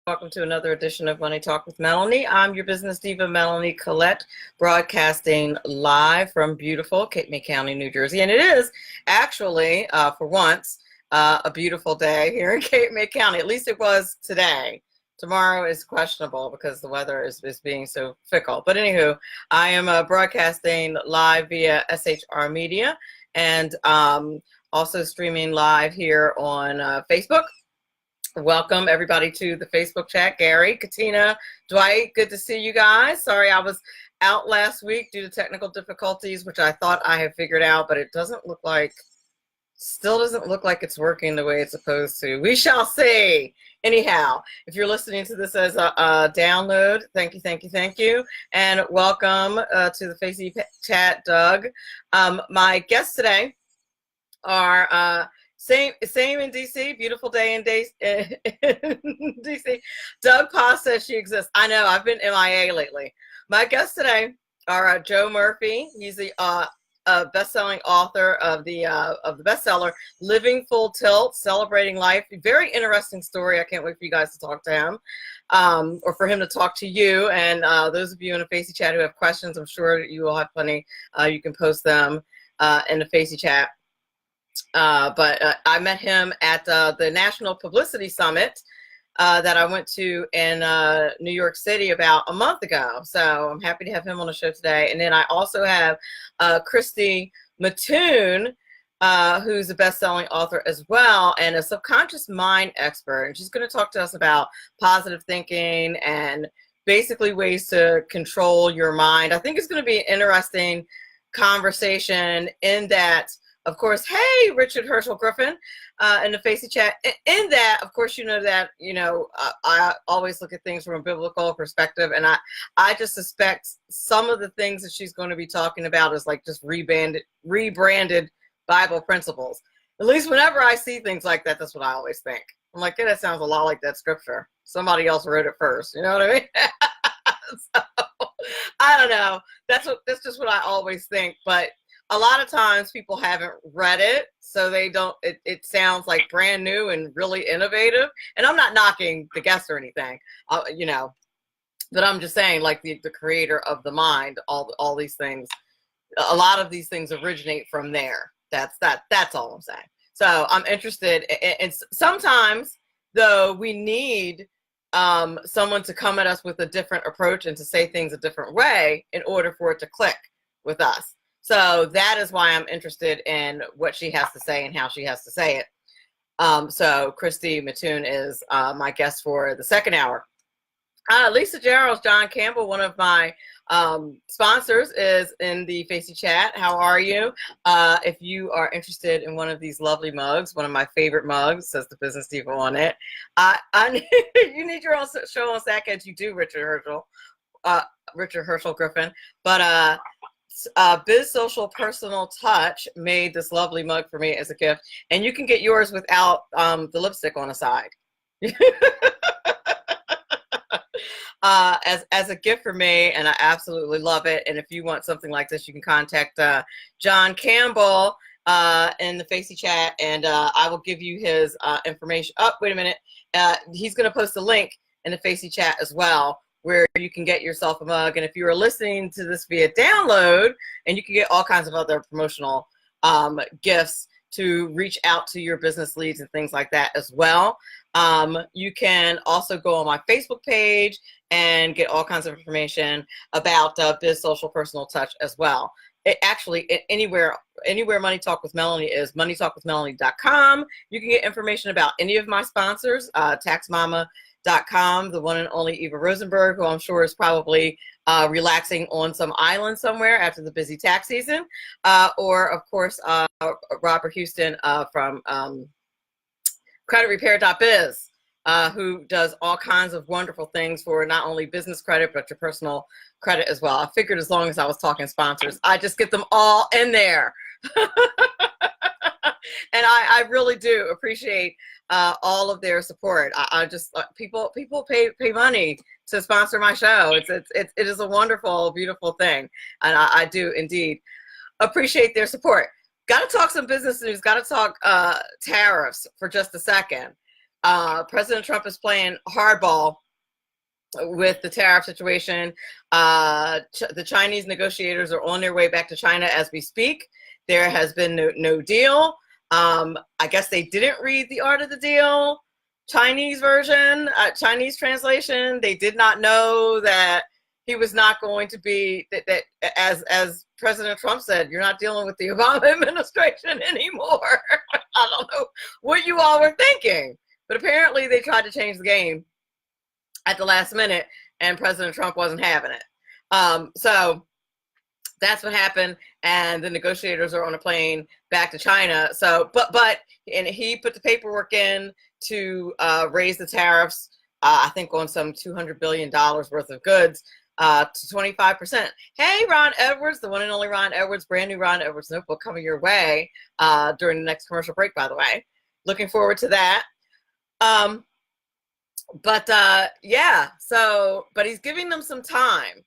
Welcome to another edition of Money Talk with Melanie. I'm your business diva, Melanie Collette, broadcasting live from beautiful Cape May County, New Jersey. And it is actually, for once, a beautiful day here in Cape May County. At least it was today. Tomorrow is questionable because the weather is being so fickle. But anywho, I am broadcasting live via SHR Media and also streaming live here on Facebook. Welcome everybody to the Facebook chat. Gary, Katina, Dwight, good to see you guys. Sorry I was out last week due to technical difficulties, which I thought I had figured out, but it still doesn't look like it's working the way it's supposed to. We shall see. Anyhow, if you're listening to this as a download, thank you. And welcome to the Facebook chat, Doug. My guests today are same in DC. Beautiful day in DC. Doug Pa says she exists. I know. I've been MIA lately. My guests today are Joe Murphy. He's the best-selling author of the bestseller "Living Full Tilt: Celebrating Life." Very interesting story. I can't wait for you guys to talk to him, or for him to talk to you. And those of you in the Facey chat who have questions, I'm sure you will have plenty. You can post them in the Facey chat. But I met him at the National Publicity Summit that I went to in New York City about a month ago. So I'm happy to have him on the show today. And then I also have Christy Mattoon, who's a best-selling author as well and a subconscious mind expert. And she's going to talk to us about positive thinking and basically ways to control your mind. I think it's going to be an interesting conversation in that, of course, hey, Richard Herschel Griffin in the Facey chat. In that, of course, I always look at things from a biblical perspective. And I just suspect some of the things that she's going to be talking about is like just rebranded Bible principles. At least whenever I see things like that, that's what I always think. I'm like, yeah, that sounds a lot like that scripture. Somebody else wrote it first. You know what I mean? So, I don't know. That's just what I always think. But a lot of times people haven't read it, so they don't, it sounds like brand new and really innovative. And I'm not knocking the guests or anything, but I'm just saying, like the creator of the mind, all these things, a lot of these things originate from there. That's all I'm saying. So I'm interested in sometimes though we need someone to come at us with a different approach and to say things a different way in order for it to click with us. So that is why I'm interested in what she has to say and how she has to say it. So Christy Mattoon is my guest for the second hour. Lisa Gerald's John Campbell, one of my sponsors, is in the Facey chat. How are you? If you are interested in one of these lovely mugs, one of my favorite mugs, says the Business Diva on it. You need your own show on Sackheads. You do, Richard Herschel Griffin. But Biz Social Personal Touch made this lovely mug for me as a gift, and you can get yours without the lipstick on the side. As a gift for me, and I absolutely love it. And if you want something like this, you can contact John Campbell in the Facey chat, and I will give you his information. Oh, wait a minute. He's going to post a link in the Facey chat as well, where you can get yourself a mug. And if you are listening to this via download, and you can get all kinds of other promotional gifts to reach out to your business leads and things like that as well. You can also go on my Facebook page and get all kinds of information about Biz Social Personal Touch as well. Anywhere Money Talk with Melanie is moneytalkwithmelanie.com. You can get information about any of my sponsors, TaxMama.com, the one and only Eva Rosenberg, who I'm sure is probably relaxing on some island somewhere after the busy tax season, or of course Robert Houston from creditrepair.biz, who does all kinds of wonderful things for not only business credit but your personal credit as well. I figured as long as I was talking sponsors, I just get them all in there. And I really do appreciate all of their support. I just people pay money to sponsor my show. It is a wonderful, beautiful thing, and I do indeed appreciate their support. Got to talk some business news. Got to talk tariffs for just a second. President Trump is playing hardball with the tariff situation. The Chinese negotiators are on their way back to China as we speak. There has been no deal. I guess they didn't read the Art of the Deal Chinese version, Chinese translation. They did not know that he was not going to be, that as President Trump said, you're not dealing with the Obama administration anymore. I don't know what you all were thinking, but apparently they tried to change the game at the last minute, and President Trump wasn't having it. So that's what happened, and the negotiators are on a plane back to China. So, and he put the paperwork in to raise the tariffs, I think on some $200 billion worth of goods, to 25%. Hey, Ron Edwards, the one and only Ron Edwards, brand new Ron Edwards notebook coming your way during the next commercial break, by the way. Looking forward to that. Yeah, so, but he's giving them some time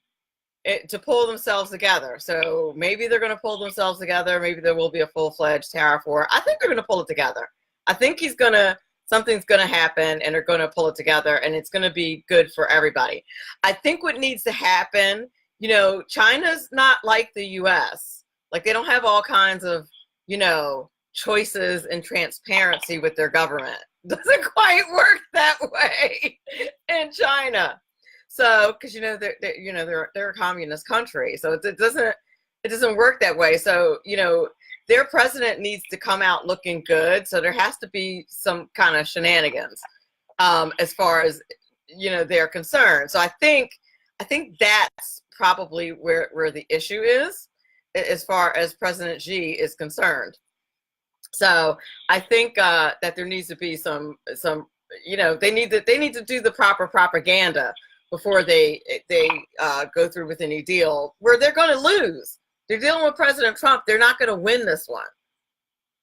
to pull themselves together. So maybe they're going to pull themselves together. Maybe there will be a full-fledged tariff war. I think they're going to pull it together. I think something's going to happen, and they're going to pull it together, and it's going to be good for everybody. I think what needs to happen, China's not like the U.S. Like, they don't have all kinds of, choices and transparency with their government. Doesn't quite work that way in China. So, because they're a communist country, so it doesn't work that way. So, their president needs to come out looking good. So there has to be some kind of shenanigans as far as they're concerned. So I think that's probably where the issue is as far as President Xi is concerned. So I think that there needs to be some they need to do the proper propaganda before they go through with any deal where they're going to lose. They're dealing with President Trump. They're not going to win this one.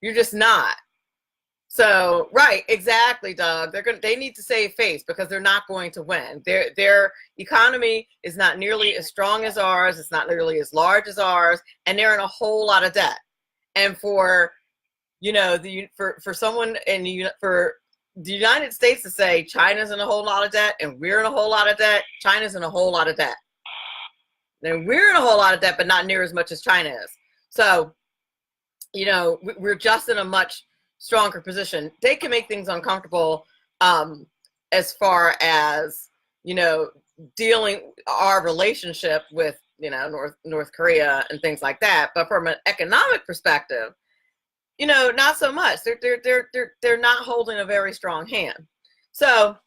You're just not. So, right, exactly, Doug. They need to save face because they're not going to win. Their economy is not nearly as strong as ours. It's not nearly as large as ours, and they're in a whole lot of debt. And for someone for the United States to say China's in a whole lot of debt and we're in a whole lot of debt, China's in a whole lot of debt. And we're in a whole lot of debt, but not near as much as China is. So, we're just in a much stronger position. They can make things uncomfortable as far as, dealing our relationship with, North Korea and things like that. But from an economic perspective, not so much. They're not holding a very strong hand. So,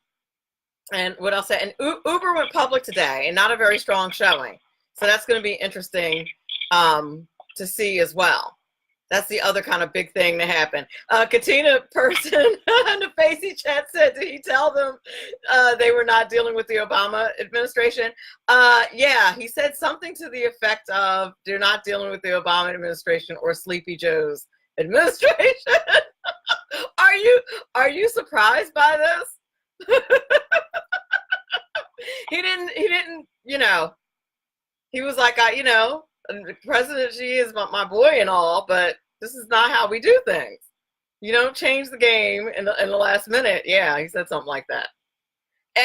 and what I'll say, and Uber went public today, and not a very strong showing. So that's going to be interesting to see as well. That's the other kind of big thing that happened. Katina Person in the Facey chat said, did he tell them they were not dealing with the Obama administration? Yeah, he said something to the effect of, they're not dealing with the Obama administration or Sleepy Joe's administration. Are you surprised by this? He didn't, he was like, President Xi is my boy and all, but this is not how we do things. You don't change the game in the last minute. Yeah, he said something like that.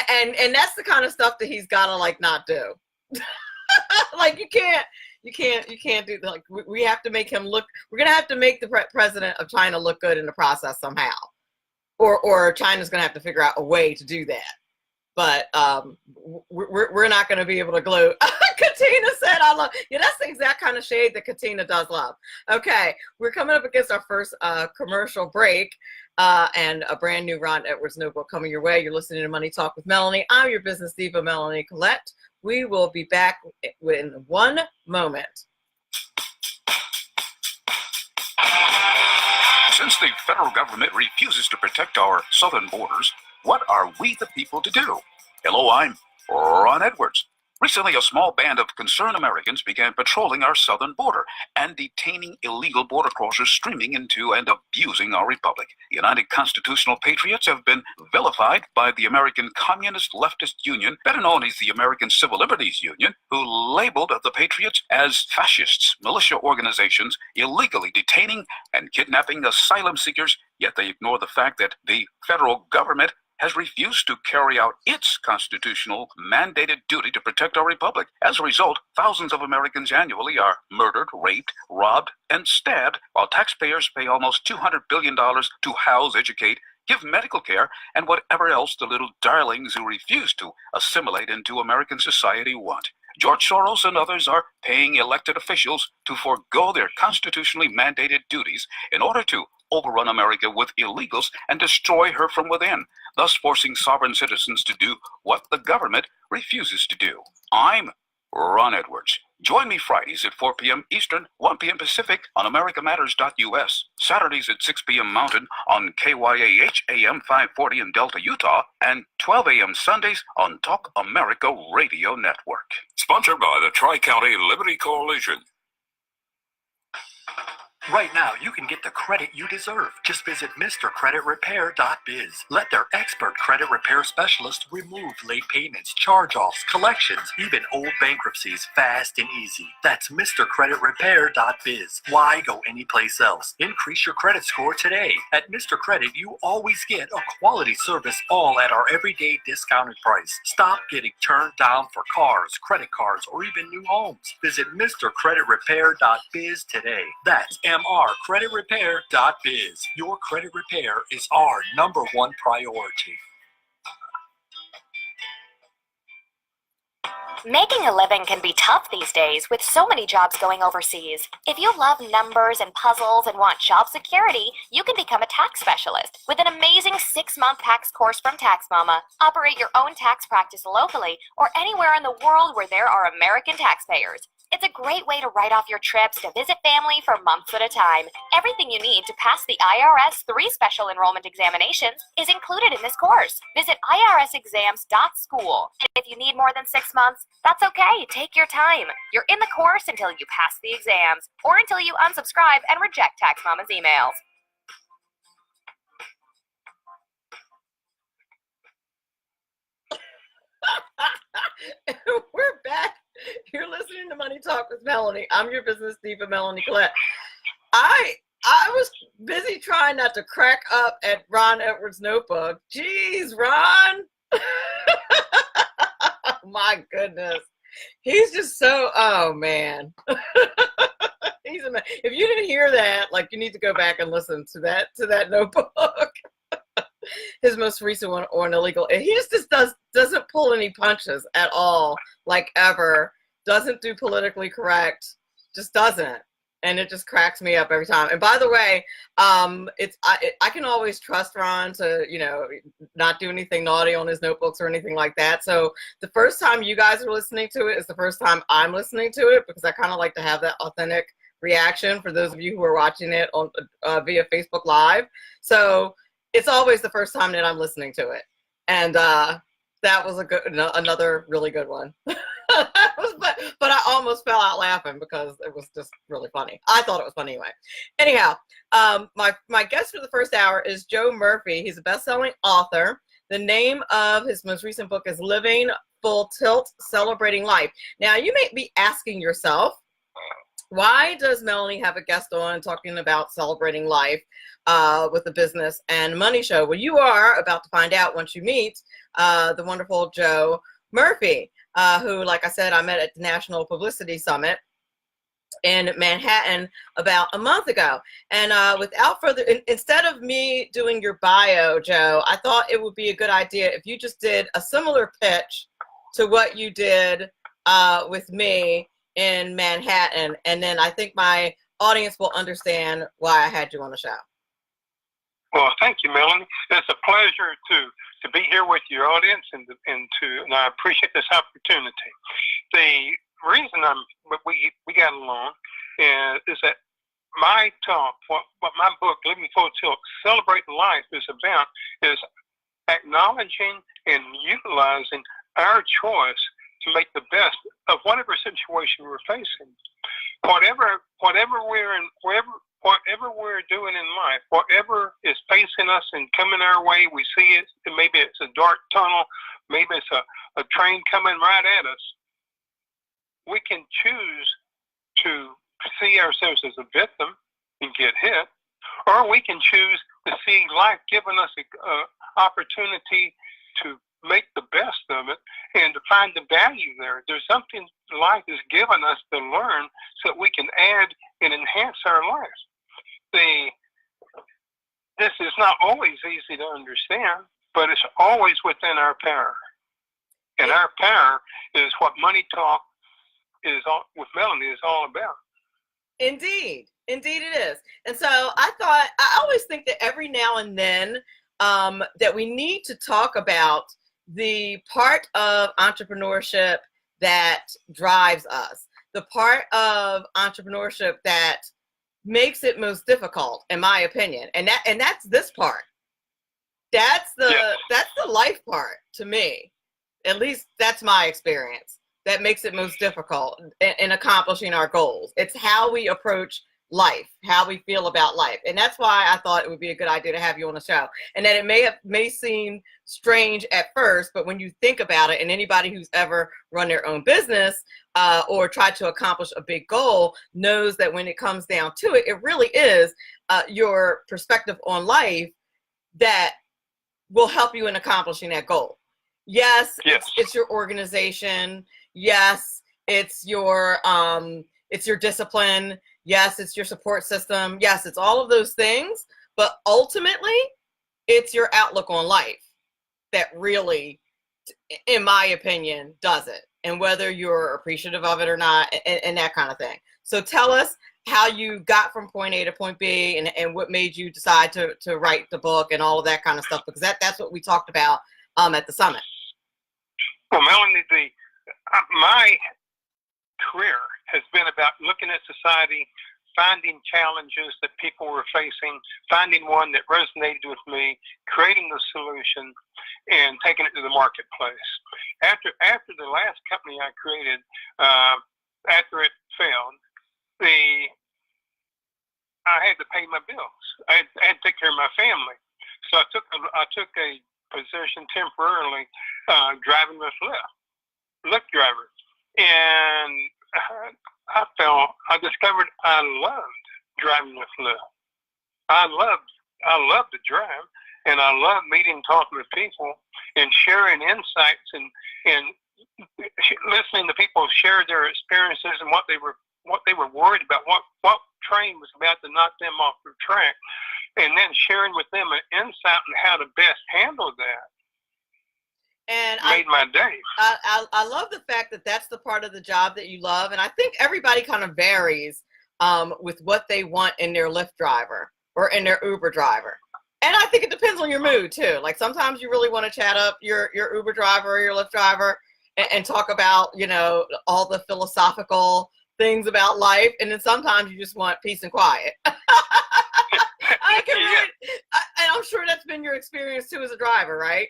And that's the kind of stuff that he's got to not do. Like you can't do that. Like we have to make him look. We're gonna have to make the president of China look good in the process somehow, or China's gonna have to figure out a way to do that. But we're not going to be able to glue. Katina said, I love, that's the exact kind of shade that Katina does love. Okay, we're coming up against our first commercial break and a brand new Ron Edwards notebook coming your way. You're listening to Money Talk with Melanie. I'm your business diva, Melanie Collette. We will be back in 1 moment. Since the federal government refuses to protect our southern borders, what are we the people to do? Hello, I'm Ron Edwards. Recently, a small band of concerned Americans began patrolling our southern border and detaining illegal border crossers streaming into and abusing our republic. The United Constitutional Patriots have been vilified by the American Communist Leftist Union, better known as the American Civil Liberties Union, who labeled the Patriots as fascists, militia organizations, illegally detaining and kidnapping asylum seekers, yet they ignore the fact that the federal government has refused to carry out its constitutional mandated duty to protect our republic. As a result, thousands of Americans annually are murdered, raped, robbed, and stabbed, while taxpayers pay almost $200 billion to house, educate, give medical care, and whatever else the little darlings who refuse to assimilate into American society want. George Soros and others are paying elected officials to forego their constitutionally mandated duties in order to overrun America with illegals and destroy her from within, thus forcing sovereign citizens to do what the government refuses to do. I'm Ron Edwards. Join me Fridays at 4 p.m. Eastern, 1 p.m. Pacific on AmericaMatters.us, Saturdays at 6 p.m. Mountain on KYAH AM 540 in Delta, Utah, and 12 a.m. Sundays on Talk America Radio Network. Sponsored by the Tri-County Liberty Coalition. Right now, you can get the credit you deserve. Just visit MrCreditRepair.biz. Let their expert credit repair specialist remove late payments, charge-offs, collections, even old bankruptcies fast and easy. That's MrCreditRepair.biz. Why go anyplace else? Increase your credit score today. At Mr. Credit, you always get a quality service, all at our everyday discounted price. Stop getting turned down for cars, credit cards, or even new homes. Visit MrCreditRepair.biz today. That's MrCreditRepair.biz. Your credit repair is our #1 priority. Making a living can be tough these days with so many jobs going overseas. If you love numbers and puzzles and want job security, you can become a tax specialist with an amazing 6-month tax course from Tax Mama. Operate your own tax practice locally or anywhere in the world where there are American taxpayers. It's a great way to write off your trips to visit family for months at a time. Everything you need to pass the IRS 3 special enrollment examinations is included in this course. Visit irsexams.school. And if you need more than 6 months, that's okay. Take your time. You're in the course until you pass the exams or until you unsubscribe and reject Tax Mama's emails. We're back. You're listening to Money Talk with Melanie. I'm your business diva, Melanie Collette. I was busy trying not to crack up at Ron Edwards' notebook. Jeez, Ron. My goodness. He's just so, oh man. He's amazing. If you didn't hear that, like, you need to go back and listen to that notebook. His most recent one on illegal. And he just doesn't pull any punches at all, like ever. Doesn't do politically correct. Just doesn't. And it just cracks me up every time. And by the way, I can always trust Ron to, not do anything naughty on his notebooks or anything like that. So the first time you guys are listening to it is the first time I'm listening to it, because I kind of like to have that authentic reaction for those of you who are watching it on via Facebook Live. So it's always the first time that I'm listening to it. And that was another really good one. But I almost fell out laughing because it was just really funny. I thought it was funny anyway. Anyhow, my guest for the first hour is Joe Murphy. He's a best-selling author. The name of his most recent book is Living Full Tilt, Celebrating Life. Now, you may be asking yourself, why does Melanie have a guest on talking about celebrating life with the Business and Money Show? Well, you are about to find out once you meet the wonderful Joe Murphy, who, like I said, I met at the National Publicity Summit in Manhattan about a month ago. And without further, instead of me doing your bio, Joe, I thought it would be a good idea if you just did a similar pitch to what you did with me in Manhattan, and then I think my audience will understand why I had you on the show. Well, thank you, Melanie. It's a pleasure to be here with your audience, and I appreciate this opportunity. The reason we got along is that my talk, what my book, Living Full Tilt, Celebrate Life, is about, is acknowledging and utilizing our choice to make the best of whatever situation we're facing. Whatever we're in, whatever we're doing in life, whatever is facing us and coming our way, we see it. Maybe it's a dark tunnel, maybe it's a train coming right at us. We can choose to see ourselves as a victim and get hit, or we can choose to see life giving us an opportunity to make the best of it and to find the value there. There's something life has given us to learn so that we can add and enhance our lives. This is not always easy to understand, but it's always within our power. And our power is what Money Talk with Melanie is all about. Indeed it is. And so I always think that every now and then that we need to talk about the part of entrepreneurship that drives us, the part of entrepreneurship that makes it most difficult, in my opinion, and that's this part. That's the life part to me. At least that's my experience. That makes it most difficult in accomplishing our goals. It's how we approach life, how we feel about life. And that's why I thought it would be a good idea to have you on the show. And that it may seem strange at first, but when you think about it, and anybody who's ever run their own business or tried to accomplish a big goal knows that when it comes down to it, it really is your perspective on life that will help you in accomplishing that goal. Yes. It's your organization. Yes, it's your discipline. Yes, it's your support system. Yes, it's all of those things. But ultimately, it's your outlook on life that really, in my opinion, does it. And whether you're appreciative of it or not, and that kind of thing. So tell us how you got from point A to point B, and what made you decide to write the book and all of that kind of stuff, because that's what we talked about at the summit. Well, Melanie, my career has been about looking at society, finding challenges that people were facing, finding one that resonated with me, creating the solution, and taking it to the marketplace. After the last company I created, after it failed, I had to pay my bills. I had to take care of my family. So I took a position temporarily driving with Lyft driver, and I discovered I loved driving with Lyft. I loved to drive, and I loved meeting, talking with people, and sharing insights and listening to people share their experiences and what they were worried about, what train was about to knock them off their track, and then sharing with them an insight on how to best handle that. And made my day. I love the fact that that's the part of the job that you love, and I think everybody kind of varies with what they want in their Lyft driver or in their Uber driver. And I think it depends on your mood too. Like sometimes you really want to chat up your Uber driver or your Lyft driver and talk about, all the philosophical things about life, and then sometimes you just want peace and quiet. And I'm sure that's been your experience too as a driver, right?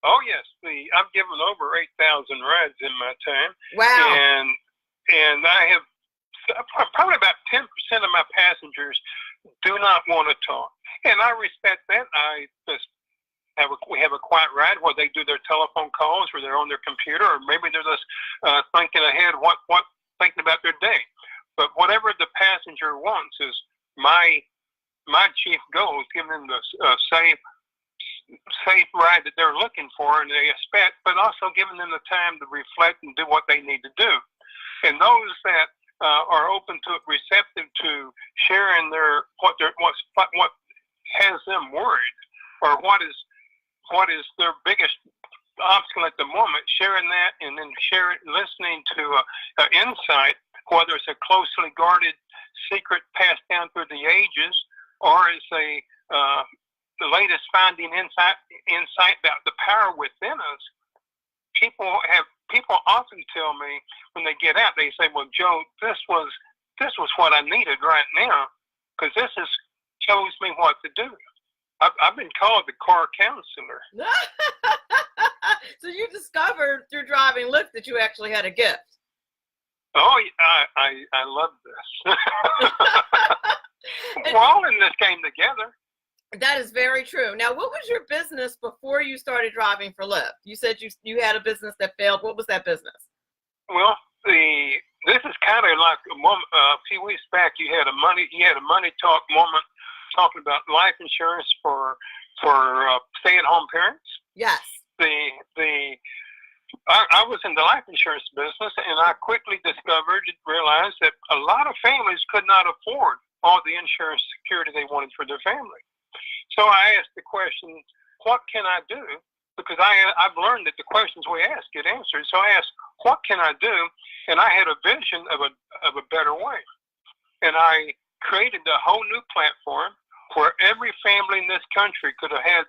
Oh yes, I've given over 8,000 rides in my time. Wow! And I have probably about 10% of my passengers do not want to talk, and I respect that. We have a quiet ride where they do their telephone calls, where they're on their computer, or maybe they're just thinking ahead, thinking about their day. But whatever the passenger wants is my chief goal is giving them the safe ride that they're looking for and they expect, but also giving them the time to reflect and do what they need to do. And those that are open to it, receptive to sharing what has them worried, or what is their biggest obstacle at the moment, sharing that, and then listening to an insight, whether it's a closely guarded secret passed down through the ages, or it's the latest finding insight about the power within us. People often tell me when they get out, they say, "Well, Joe, this was what I needed right now, because this shows me what to do." I've been called the car counselor. So you discovered through driving Lyft that you actually had a gift. Oh, I love this. We're all in this game together. That is very true. Now, what was your business before you started driving for Lyft? You said you had a business that failed. What was that business? Well, this is kind of like a few weeks back. You had a money talk moment talking about life insurance for stay-at-home parents. Yes. I was in the life insurance business, and I quickly realized that a lot of families could not afford all the insurance security they wanted for their family. So I asked the question, what can I do? Because I've learned that the questions we ask get answered. So I asked, what can I do? And I had a vision of a better way. And I created a whole new platform where every family in this country could have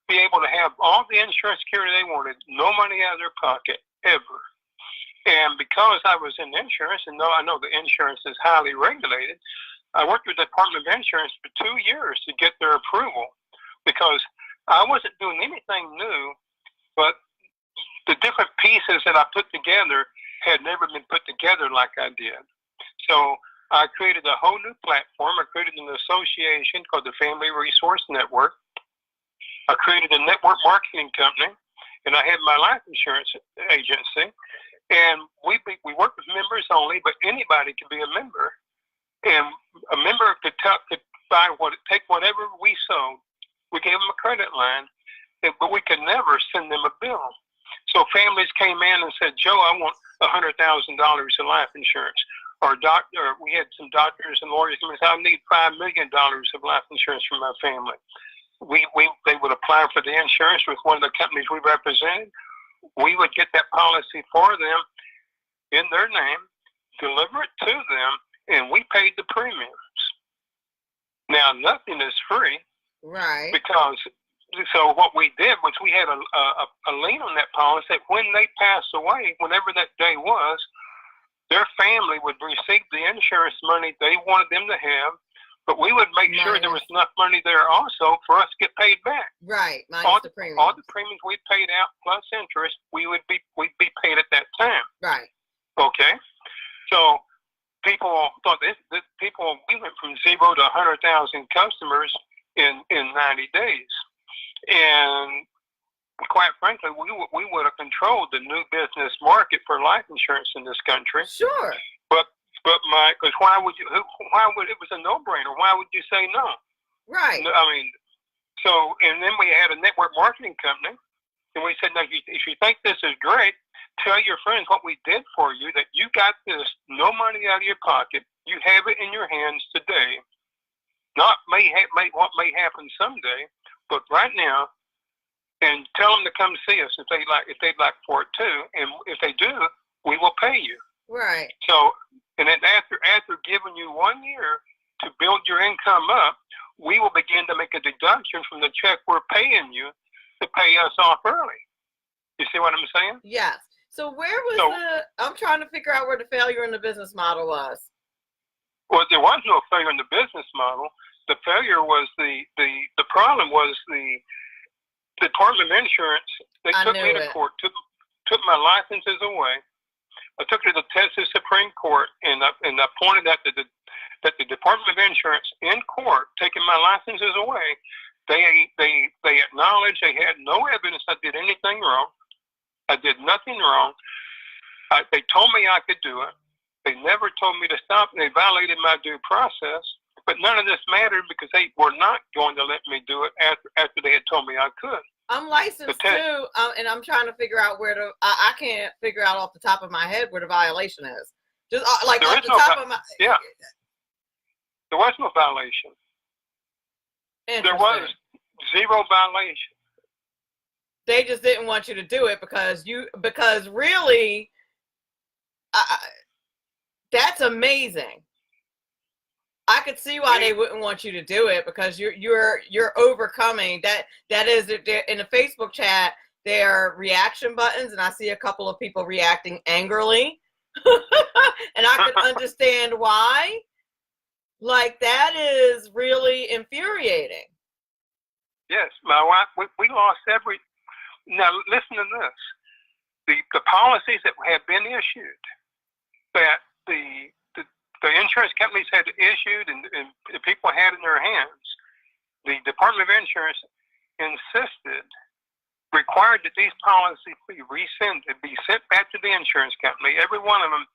be able to have all the insurance security they wanted, no money out of their pocket, ever. And because I was in insurance, and I know the insurance is highly regulated, I worked with the Department of Insurance for 2 years to get their approval, because I wasn't doing anything new, but the different pieces that I put together had never been put together like I did. So I created a whole new platform. I created an association called the Family Resource Network. I created a network marketing company, and I had my life insurance agency. And we work with members only, but anybody can be a member. And a member could take whatever we sold. We gave them a credit line, but we could never send them a bill. So families came in and said, "Joe, I want $100,000 in life insurance." Or we had some doctors and lawyers come and say, "I need $5 million of life insurance for my family." They would apply for the insurance with one of the companies we represented. We would get that policy for them in their name, deliver it to them, and we paid the premiums. Now, nothing is free. Right. So what we did was we had a lien on that policy that when they pass away, whenever that day was, their family would receive the insurance money they wanted them to have, but we would make sure there was enough money there also for us to get paid back. Right. All the premiums we paid out plus interest, we'd be paid at that time. Right. Okay. So people thought we went from 0 to 100,000 customers in 90 days. And quite frankly, we would have controlled the new business market for life insurance in this country. Sure. Because why would it was a no-brainer. Why would you say no? Right. I mean, and then we had a network marketing company, and we said, "Now, if you think this is great, tell your friends what we did for you, that you got this, no money out of your pocket. You have it in your hands today. Not what may happen someday, but right now, and tell them to come see us if they'd like for it too. And if they do, we will pay you." Right. So, and then after giving you 1 year to build your income up, we will begin to make a deduction from the check we're paying you to pay us off early. You see what I'm saying? Yes. So where was I'm trying to figure out where the failure in the business model was. Well, there was no failure in the business model. The failure was the problem was the Department of Insurance. They took me to court, took my licenses away. I took it to the Texas Supreme Court, and I pointed out that the Department of Insurance in court taking my licenses away. They acknowledged they had no evidence I did anything wrong. I did nothing wrong. They told me I could do it. They never told me to stop. They violated my due process. But none of this mattered because they were not going to let me do it after they had told me I could. I'm licensed too, and I'm trying to figure out where I can't figure out off the top of my head where the violation is. Just like off the top of my. Yeah. There was no violation. There was zero violation. They just didn't want you to do it because really, that's amazing. I could see why they wouldn't want you to do it because you're overcoming that is in the Facebook chat. There are reaction buttons, and I see a couple of people reacting angrily, and I could understand why. Like, that is really infuriating. Yes, my wife. We lost now listen to this. The policies that have been issued, that the insurance companies had issued and the people had in their hands, the Department of Insurance required that these policies be rescinded, be sent back to the insurance company, every one of them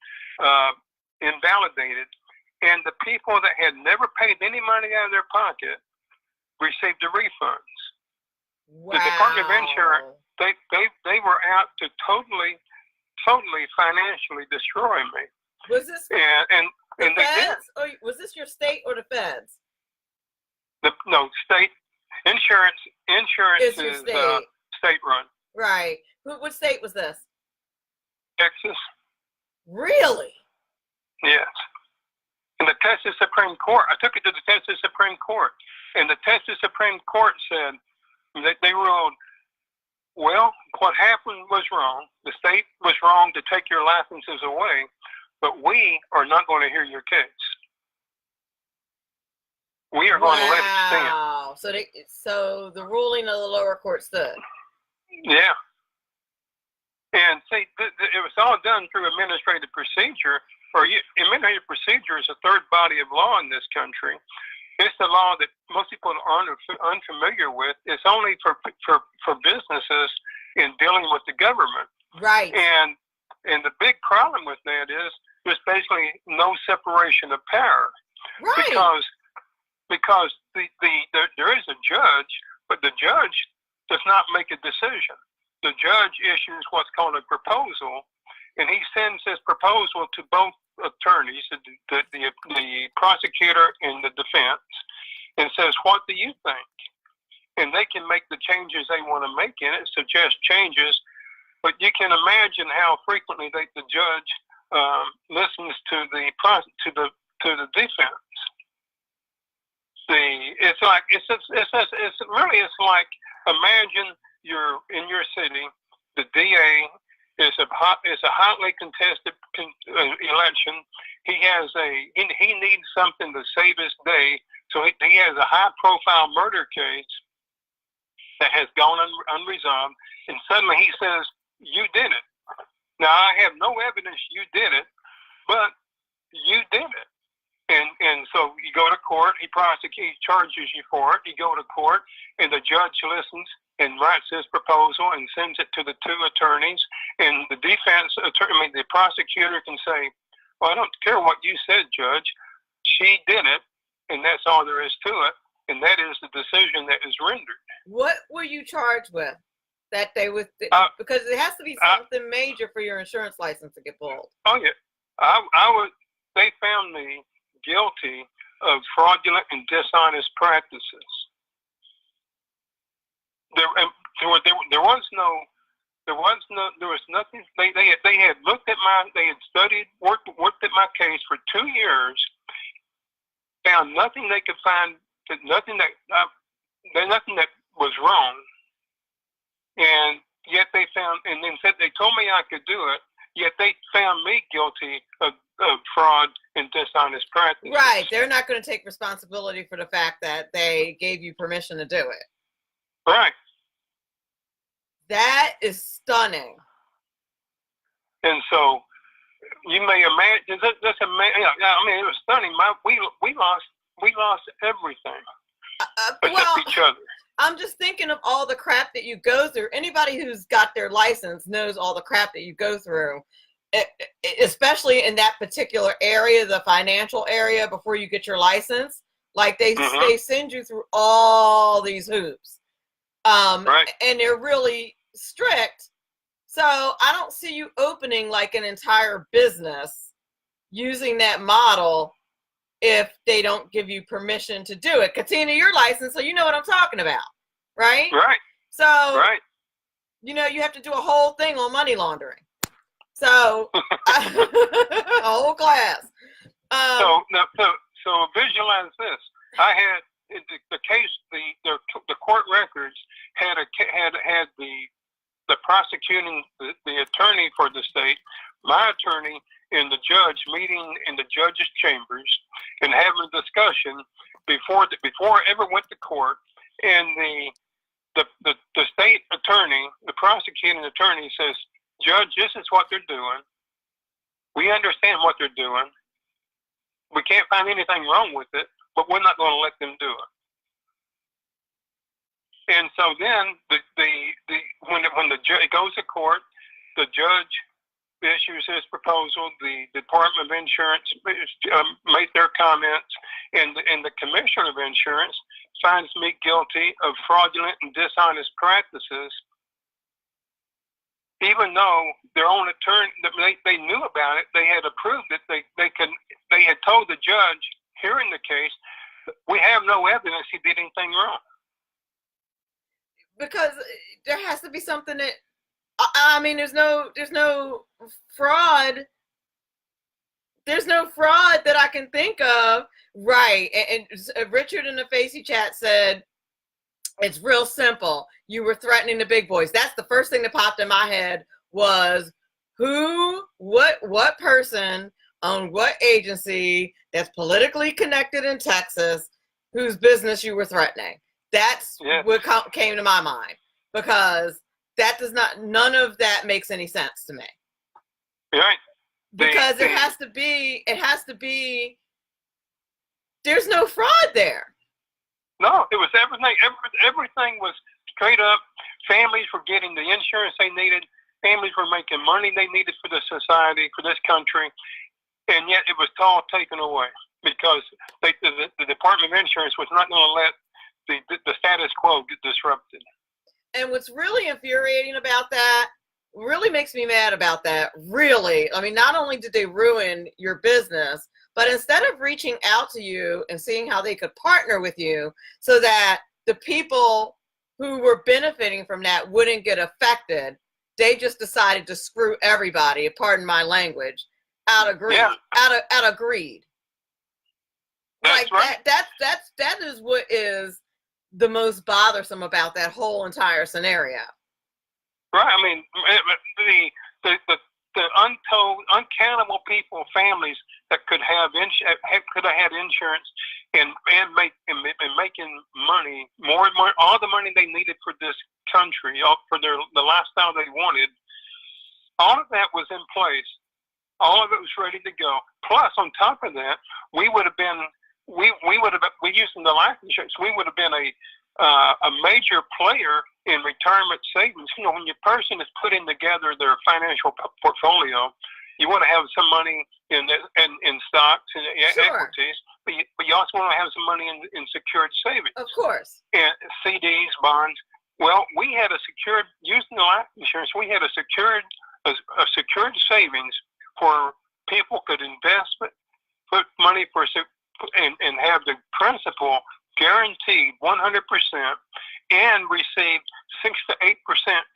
invalidated, and the people that had never paid any money out of their pocket received the refunds. Wow. The Department of Insurance, they were out to totally financially destroy me. Was this and the they did. feds? Or was this your state or the feds? No, state insurance It's your is state. state run. Right. What state was this? Texas. Really? Yes. And the Texas Supreme Court, I took it to the Texas Supreme Court, and the Texas Supreme Court said that they ruled, well, what happened was wrong. The state was wrong to take your licenses away, but we are not going to hear your case. We are going to let it stand. Wow. So the ruling of the lower court stood. Yeah. And see, it was all done through administrative procedure. Administrative procedure is a third body of law in this country. It's the law that most people aren't unfamiliar with. It's only for businesses in dealing with the government. Right. And the big problem with that is there's basically no separation of power. Right. Because there is a judge, but the judge does not make a decision. The judge issues what's called a proposal, and he sends his proposal to both attorneys, the prosecutor and the defense, and says, what do you think? And they can make the changes they want to make in it, suggest changes, but you can imagine how frequently the judge listens to the defense. It's like imagine you're in your city, the DA is a hotly contested election. He needs something to save his day, so he has a high-profile murder case that has gone unresolved, and suddenly he says, "You did it." Now I have no evidence you did it, but you did it. And so you go to court, he charges you for it, you go to court, and the judge listens and writes his proposal and sends it to the two attorneys, and the the prosecutor can say, well, I don't care what you said, Judge, she did it, and that's all there is to it, and that is the decision that is rendered. What were you charged with? That they would, because it has to be something major for your insurance license to get pulled. Oh yeah, they found me guilty of fraudulent and dishonest practices. There was nothing. They had looked at they had studied, worked at my case for 2 years, found nothing they could find, nothing that was wrong, and yet they found, and then said they told me I could do it, yet they found me guilty of fraud and dishonest practices. Right. They're not going to take responsibility for the fact that they gave you permission to do it. Right. That is stunning. And so you may imagine, it was stunning. We lost everything except each other. I'm just thinking of all the crap that you go through. Anybody who's got their license knows all the crap that you go through, especially in that particular area, the financial area, before you get your license. Like they send you through all these hoops. Right. And they're really strict. So I don't see you opening like an entire business using that model if they don't give you permission to do it. Katina, you're licensed, so you know what I'm talking about, right? Right. So, right. You have to do a whole thing on money laundering. So, a whole class. So visualize this. I had the case. The court records had the prosecuting the attorney for the state, my attorney, and the judge meeting in the judge's chambers and having a discussion before it ever went to court. And the state attorney, the prosecuting attorney says, Judge, this is what they're doing. We understand what they're doing. We can't find anything wrong with it, but we're not going to let them do it. And so then, when the judge goes to court, the judge issues his proposal. The Department of Insurance made their comments, and the Commissioner of Insurance finds me guilty of fraudulent and dishonest practices, even though their own attorney, they knew about it, they had approved it. They had told the judge hearing the case, we have no evidence he did anything wrong. Because there has to be something that, I mean, there's no fraud. There's no fraud that I can think of. Right. And Richard in the Facey chat said, it's real simple. You were threatening the big boys. That's the first thing that popped in my head was what person on what agency that's politically connected in Texas whose business you were threatening. That's what came to my mind, because none of that makes any sense to me. Right. Because it has to be, there's no fraud there. No, it was everything. Everything was straight up. Families were getting the insurance they needed. Families were making money they needed for the society, for this country. And yet it was all taken away because the Department of Insurance was not going to let the status quo get disrupted. And what's really infuriating about that, really makes me mad about that, really, I mean, not only did they ruin your business, but instead of reaching out to you and seeing how they could partner with you so that the people who were benefiting from that wouldn't get affected, they just decided to screw everybody, pardon my language, out of greed. Out of greed. That's right. That is what is the most bothersome about that whole entire scenario. Right. I mean, the untold, uncountable people, families that could have had insurance and making money, more and more, all the money they needed for this country, for the lifestyle they wanted. All of that was in place. All of it was ready to go. Plus, on top of that, we using the life insurance, we would have been a major player in retirement savings. You know, when your person is putting together their financial portfolio, you want to have some money in stocks and equities, but you also want to have some money in secured savings. Of course. And CDs, bonds. Well, we had using the life insurance, we had a secured savings where people could invest, put money and have the principal guaranteed 100% and receive 6 to 8%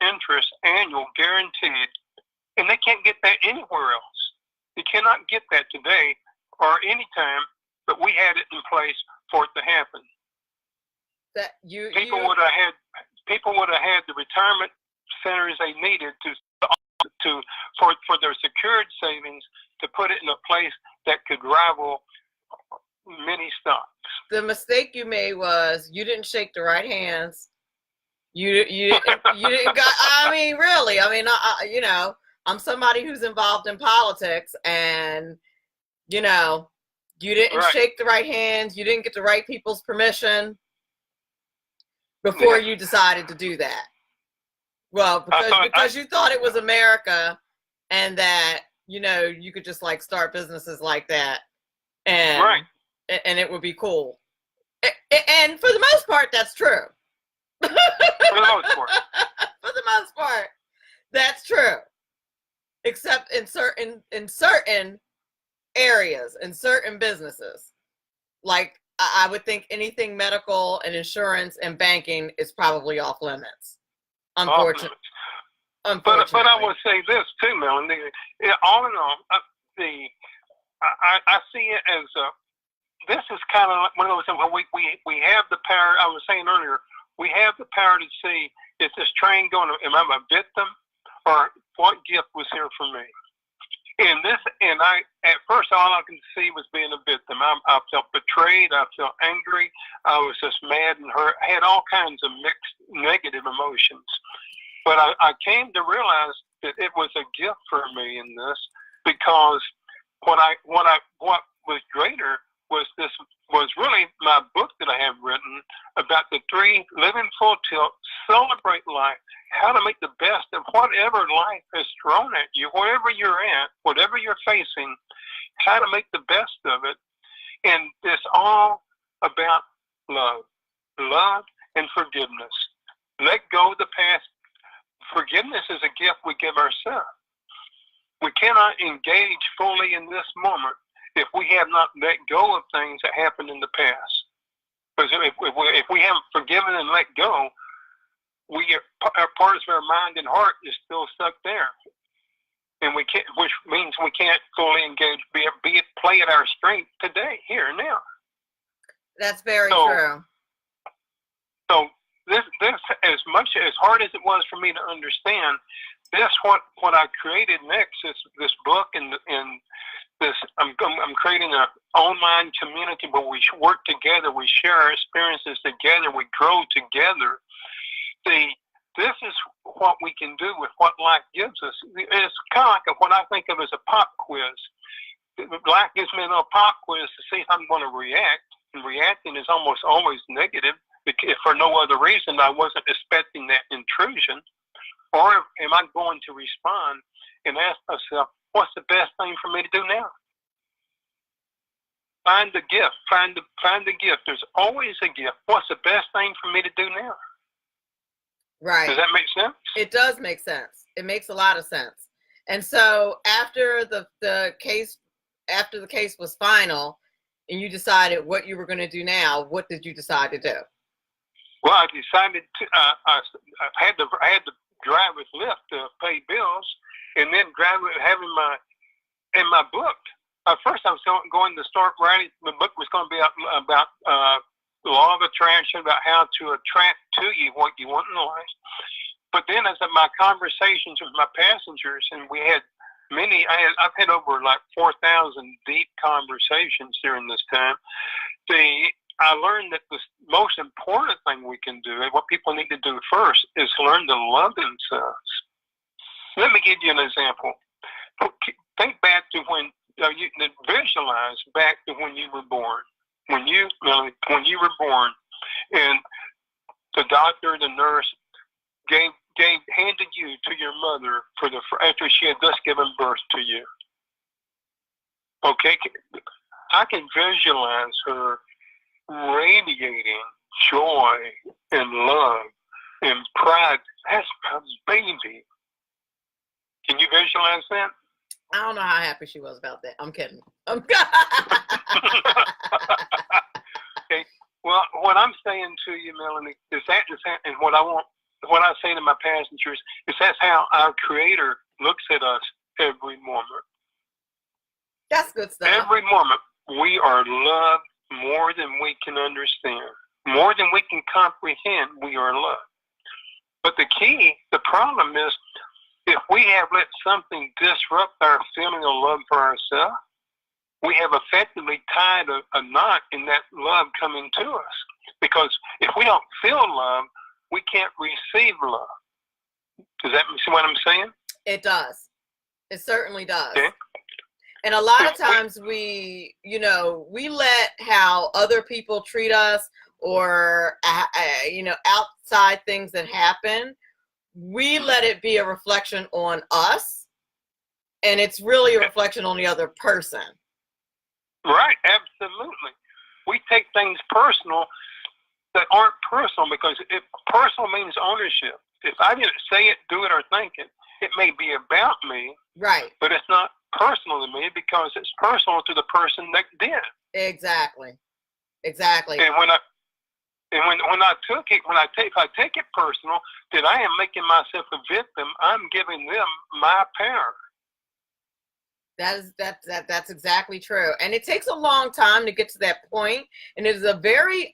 interest annual guaranteed. And they can't get that anywhere else. You cannot get that today or anytime, but we had it in place for it to happen. People would have had the retirement centers they needed for their secured savings to put it in a place that could rival many stocks. The mistake you made was you didn't shake the right hands. You didn't got. I mean, really. I mean, you know, I'm somebody who's involved in politics, and you know, you didn't shake the right hands. You didn't get the right people's permission before you decided to do that. Well, because you thought it was America, and that you know you could just like start businesses like that, and it would be cool. And for the most part, that's true. For the most part, that's true. Except in certain areas, in certain businesses. Like I would think anything medical and insurance and banking is probably off limits. Unfortunately. But I will say this too, Melanie. All in all, I see it as this is kind of one of those things where we have the power. I was saying earlier, we have the power to see, is this train going to, am I a victim or what gift was here for me? And I, at first, all I could see was being a victim. I felt betrayed. I felt angry. I was just mad and hurt. I had all kinds of mixed negative emotions. But I came to realize that it was a gift for me in this, because what was greater was really my book that I have written about the 3 living full tilt, celebrate life, how to make the best of whatever life has thrown at you, wherever you're at, whatever you're facing, how to make the best of it. And it's all about love and forgiveness. Let go of the past. Forgiveness is a gift we give ourselves. We cannot engage fully in this moment if we have not let go of things that happened in the past. Because if we haven't forgiven and let go, our parts of our mind and heart is still stuck there, and we can't, which means we can't fully engage, be it play at our strength today, here and now. That's very true. So this, as hard as it was for me to understand, this what I created next is this book and this. I'm creating an online community where we work together, we share our experiences together, we grow together. This is what we can do with what life gives us. It's kind of like what I think of as a pop quiz. Life gives me a little pop quiz to see how I'm going to react, and reacting is almost always negative, if for no other reason I wasn't expecting that intrusion. Or am I going to respond and ask myself, what's the best thing for me to do now? Find the gift. Find the gift. There's always a gift. What's the best thing for me to do now? Right. Does that make sense? It does make sense. It makes a lot of sense. And so after the case was final and you decided what you were going to do now, what did you decide to do? Well, I decided to. I had to drive with Lyft to pay bills, and then having my book. First, I was going to start writing. The book was going to be about the law of attraction, about how to attract to you what you want in life. But then, as my conversations with my passengers, and we had many, I've had over like 4,000 deep conversations during this time. I learned that the most important thing we can do, and what people need to do first, is learn to love themselves. Let me give you an example. Think back to visualize back to when you were born. When you were born, and the doctor, the nurse, handed you to your mother after she had just given birth to you. Okay, I can visualize her radiating joy and love and pride. That's my baby. Can you visualize that? I don't know how happy she was about that. I'm kidding. Okay. Well, what I'm saying to you, Melanie, is that, and what I say to my passengers is that's how our Creator looks at us every moment. That's good stuff. Every moment, we are loved more than we can understand, more than we can comprehend. We are loved. But the problem is, if we have let something disrupt our feeling of love for ourselves, we have effectively tied a knot in that love coming to us. Because if we don't feel love, we can't receive love. Does that see what I'm saying? It does. It certainly does. Okay. And a lot of times we let how other people treat us or, outside things that happen, we let it be a reflection on us, and it's really a reflection on the other person. Right, absolutely. We take things personal that aren't personal, because personal means ownership. If I didn't say it, do it, or think it, it may be about me, right? But it's not personal to me because it's personal to the person that did. Exactly. And if I take it personal, then I am making myself a victim. I'm giving them my power. That's exactly true. And it takes a long time to get to that point. And it is a very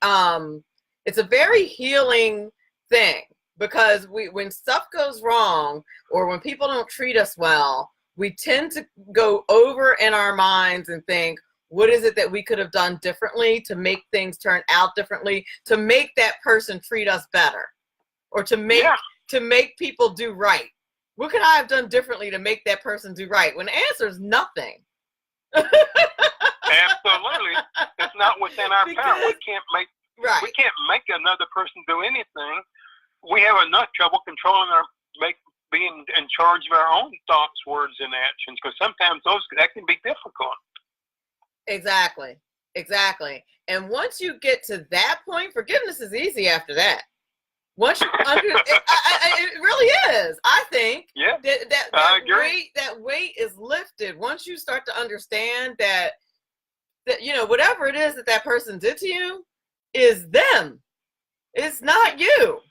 healing thing, because when stuff goes wrong or when people don't treat us well, we tend to go over in our minds and think, what is it that we could have done differently to make things turn out differently, to make that person treat us better, or to make people do right? What could I have done differently to make that person do right? When the answer is nothing. Absolutely. It's not within our power. We can't make another person do anything. We have enough trouble controlling being in charge of our own thoughts, words, and actions, because sometimes that can be difficult. Exactly. And once you get to that point, forgiveness is easy after that. Once you it really is. I think that weight is lifted once you start to understand that whatever it is that person did to you is them. It's not you.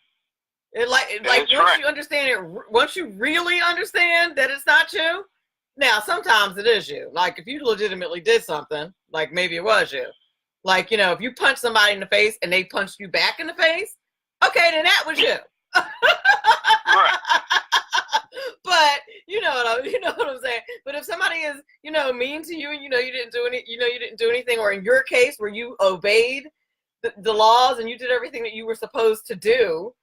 Once you understand it, once you really understand that it's not you. Now, sometimes it is you. Like, if you legitimately did something, like maybe it was you. Like, if you punch somebody in the face and they punched you back in the face, okay, then that was you. Right. But you know what I'm saying. But if somebody is, mean to you, and you didn't do anything, or in your case where you obeyed the laws and you did everything that you were supposed to do,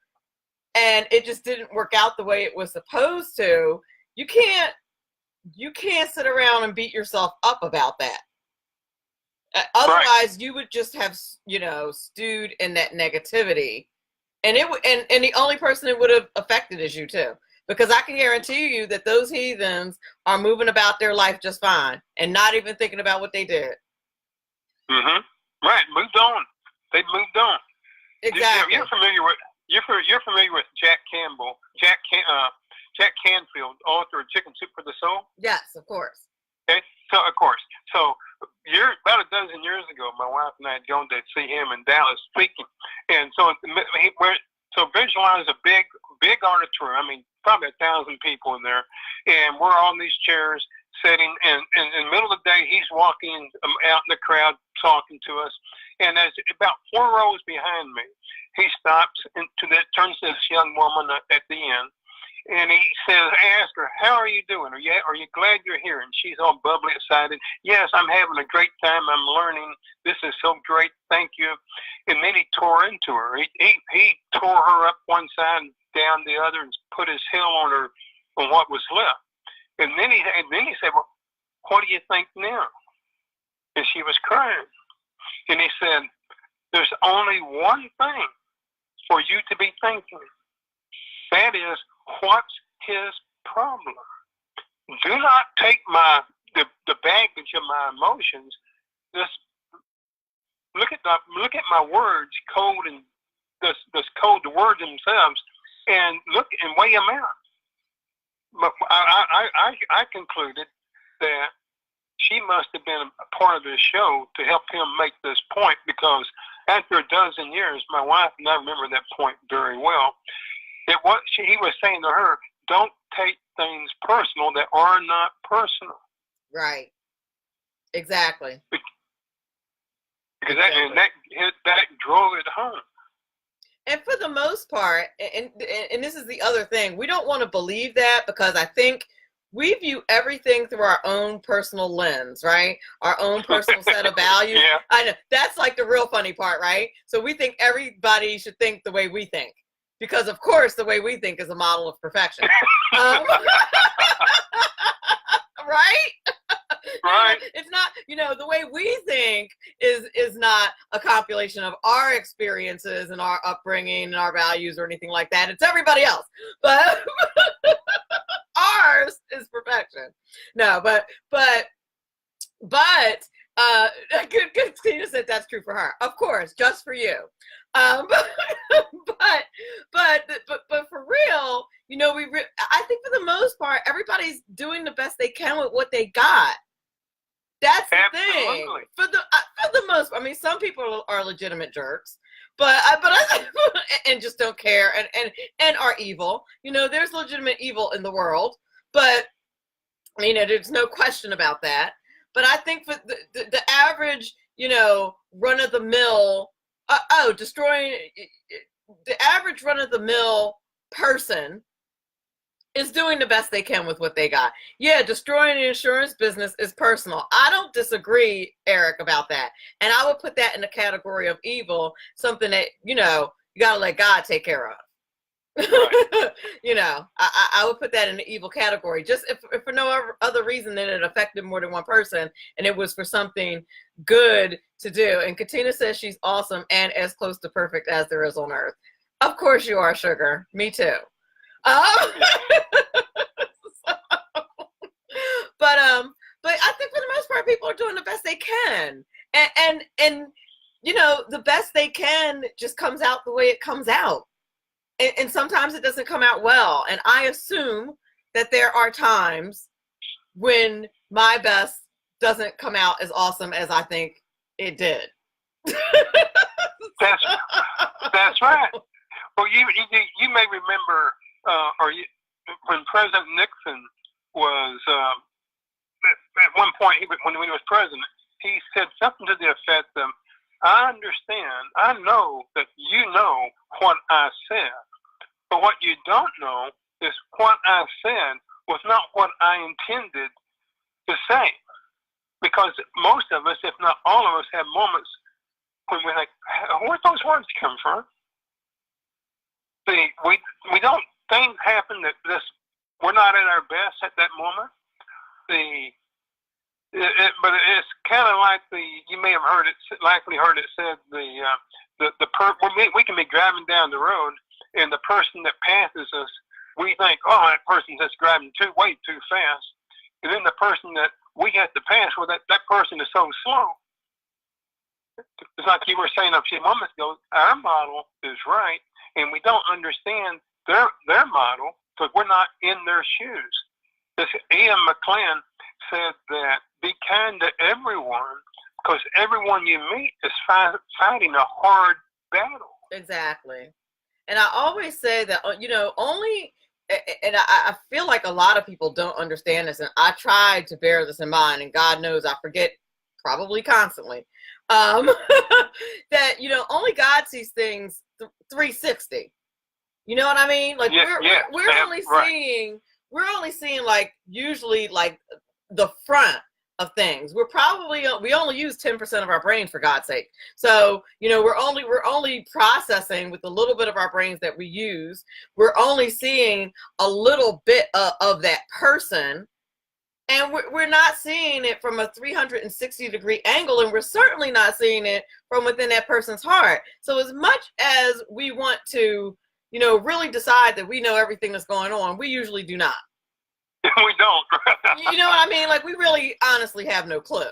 and it just didn't work out the way it was supposed to, you can't sit around and beat yourself up about that. Otherwise, you would just have, stewed in that negativity, and and the only person it would have affected is you too, because I can guarantee you that those heathens are moving about their life just fine and not even thinking about what they did. Mm-hmm. Right. Moved on. They moved on. Exactly. You're familiar with Jack Campbell, Jack Canfield, author of Chicken Soup for the Soul? Yes, of course. Okay. So about a dozen years ago, my wife and I had gone to see him in Dallas speaking, and so visualize a big auditorium. I mean, probably 1,000 people in there, and we're on these chairs sitting, and in the middle of the day, he's walking out in the crowd talking to us, and as about 4 rows behind me, he stops turns to this young woman at the end. And he says, ask her, how are you doing? Are you glad you're here? And she's all bubbly, excited. Yes, I'm having a great time. I'm learning. This is so great. Thank you. And then he tore into her. He tore her up one side and down the other and put his heel on what was left. And then he said, well, what do you think now? And she was crying. And he said, there's only one thing for you to be thinking. That is, what's his problem? Do not take the baggage of my emotions. Just look at my words, code and this code the words themselves, and look and weigh them out. But I concluded that she must have been a part of this show to help him make this point, because after a dozen years, my wife and I remember that point very well. He was saying to her, don't take things personal that are not personal. Right. Exactly. Because that drove it home. And for the most part, and this is the other thing, we don't want to believe that, because I think we view everything through our own personal lens, right? Our own personal set of values. Yeah. I know. That's like the real funny part, right? So we think everybody should think the way we think, because of course the way we think is a model of perfection. Right? Right. It's not, the way we think is not a compilation of our experiences and our upbringing and our values or anything like that. It's everybody else. But ours is perfection. No, but good Tina said that's true for her. Of course, just for you. But for real, I think for the most part, everybody's doing the best they can with what they got. That's the thing. For the most, I mean, some people are legitimate jerks, but and just don't care and are evil. There's legitimate evil in the world, but there's no question about that. But I think for the average, run of the mill, destroying the average run of the mill person is doing the best they can with what they got. Yeah, destroying the insurance business is personal. I don't disagree, Eric, about that. And I would put that in the category of evil, something that, you got to let God take care of. Right. I would put that in the evil category, just if for no other reason than it affected more than one person and it was for something good to do. And Katina says she's awesome and as close to perfect as there is on earth. Of course you are, sugar. Me too. But I think for the most part, people are doing the best they can, and the best they can just comes out the way it comes out, and sometimes it doesn't come out well. And I assume that there are times when my best doesn't come out as awesome as I think it did. That's right. Well, you may remember, when President Nixon was at one point, when he was president, he said something to the effect of, "I understand. I know that you know what I said, but what you don't know is what I said was not what I intended to say." Because most of us, if not all of us, have moments when we're like, "Where'd those words come from?" See, we don't, things happen that we're not at our best at that moment. But it's kind of like you may have likely heard it said, we can be driving down the road and the person that passes us, we think, oh, that person's just driving way too fast. And then the person that we have to pass, well, that person is so slow. It's like you were saying a few moments ago, our model is right, and we don't understand their model because we're not in their shoes. This Ian McClan said that be kind to everyone because everyone you meet is fighting a hard battle. Exactly. And I always say that, only, and I feel like a lot of people don't understand this, and I tried to bear this in mind, and God knows I forget probably constantly, that, only God sees things 360. You know what I mean? Like we're only seeing like usually like the front of things. We only use 10% of our brains, for God's sake. So, we're only processing with the little bit of our brains that we use. We're only seeing a little bit of that person. And we're not seeing it from a 360-degree angle, and we're certainly not seeing it from within that person's heart. So as much as we want to, really decide that we know everything that's going on, we usually do not. We don't. You know what I mean? Like, we really honestly have no clue.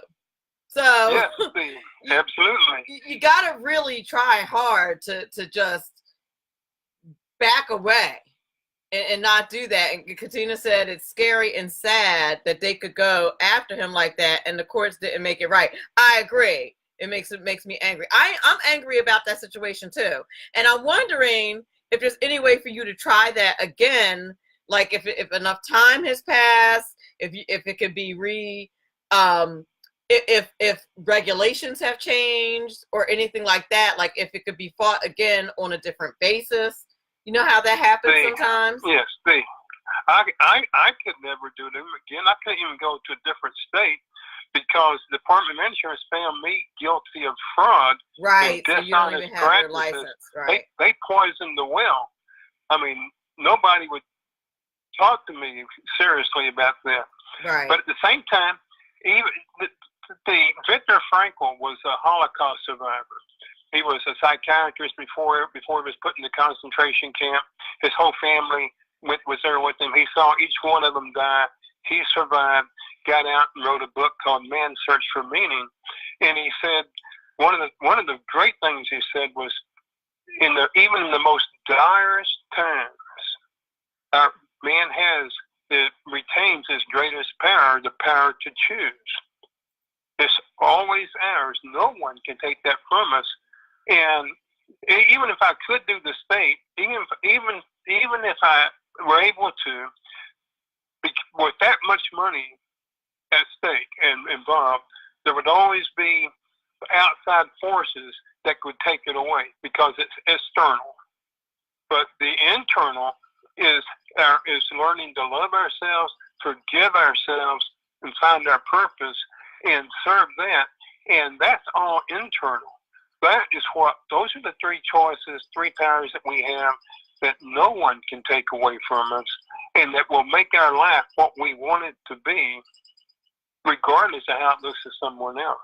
So yes, absolutely. You got to really try hard to just back away and not do that. And Katina said it's scary and sad that they could go after him like that and the courts didn't make it right. I agree. It makes me angry. I'm angry about that situation too. And I'm wondering if there's any way for you to try that again, like if enough time has passed, if it could be if regulations have changed or anything like that, like if it could be fought again on a different basis. You know how that happens sometimes? Yes, I could never do them again. I couldn't even go to a different state because the Department of Insurance found me guilty of fraud. Right, and so you don't even have practices. your license. Right. They poisoned the well. I mean, nobody would talk to me seriously about that. Right. But at the same time, even the Viktor Frankl was a Holocaust survivor. He was a psychiatrist before he was put in the concentration camp. His whole family was there with him. He saw each one of them die. He survived, got out and wrote a book called Man's Search for Meaning. And he said one of the great things he said was, even in the most direst times, man retains his greatest power, the power to choose. It's always ours. No one can take that from us. And even if I could do the state, even if I were able to, with that much money at stake and involved, there would always be outside forces that could take it away because it's external. But the internal, is learning to love ourselves, forgive ourselves, and find our purpose and serve that. And that's all internal. That is those are the three choices, three powers that we have that no one can take away from us, and that will make our life what we want it to be, regardless of how it looks to someone else.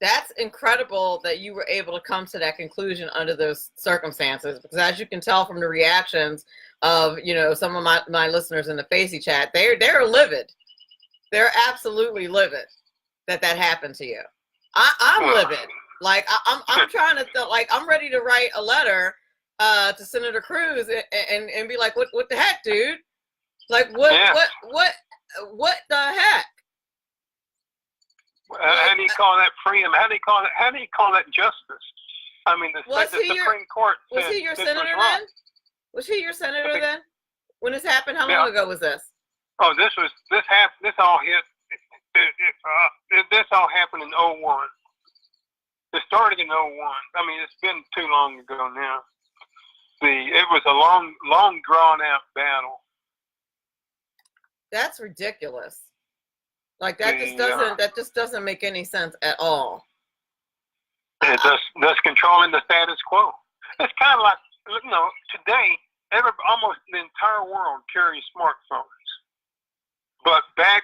That's incredible that you were able to come to that conclusion under those circumstances, because as you can tell from the reactions of, some of my listeners in the Facey chat, they're livid. They're absolutely livid that happened to you. I'm livid. Like I'm trying to like I'm ready to write a letter to Senator Cruz and be like, what the heck, dude? Like what the heck? How do you call that freedom? How do you call that justice? I mean, the Supreme Court said was he your this senator was wrong. then? Was he your senator then? When this happened, how long ago was this? Oh, this all happened in 01. It started in 01. I mean, it's been too long ago now. It was a long drawn out battle. That's ridiculous. Like that just doesn't make any sense at all. It does controlling the status quo. It's kind of like, today almost the entire world carries smartphones. But back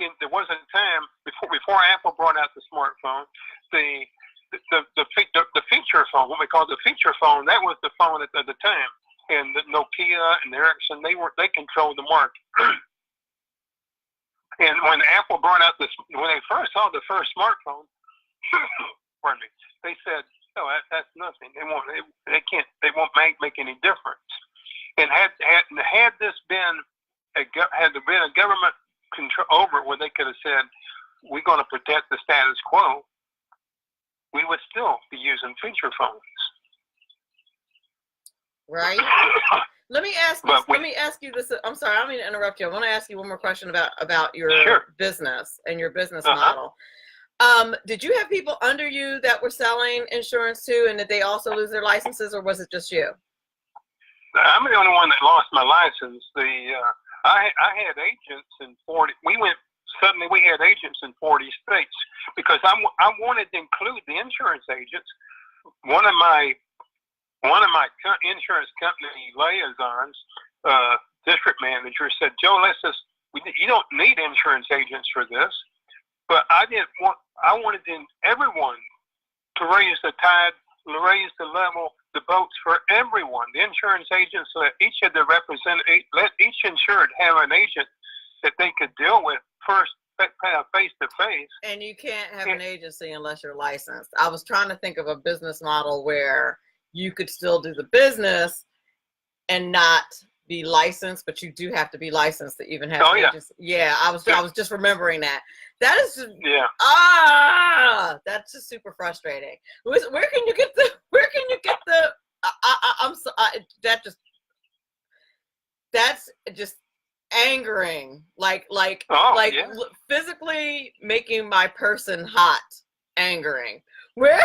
in, there was a time before Apple brought out the smartphone, the feature phone, what we call the feature phone, that was the phone at the time. And the Nokia and Ericsson, they controlled the market. And when Apple brought out when they first saw the first smartphone, pardon me, they said, "No, that's nothing. They won't make any difference." And had this been had there been a government control over it, where they could have said, "We're going to protect the status quo," we would still be using feature phones. Right. Let me ask you this. I'm sorry, I don't mean to interrupt you. I want to ask you one more question about your business and your business model. Did you have people under you that were selling insurance too, and did they also lose their licenses, or was it just you? I'm the only one that lost my license. I had agents in 40. We had agents in 40 states because I wanted to include the insurance agents. One of my insurance company liaisons, district manager, said, "Joe, you don't need insurance agents for this." But I wanted everyone to raise the tide, raise the level, the boats for everyone. The insurance agents, let each insured have an agent that they could deal with first, face to face. And you can't have an agency unless you're licensed. I was trying to think of a business model where you could still do the business and not be licensed, but you do have to be licensed to even have an agency. Yeah, I was just remembering that. That is just, that's just super frustrating. Where can you get the that's just angering, physically making my person hot, angering. Where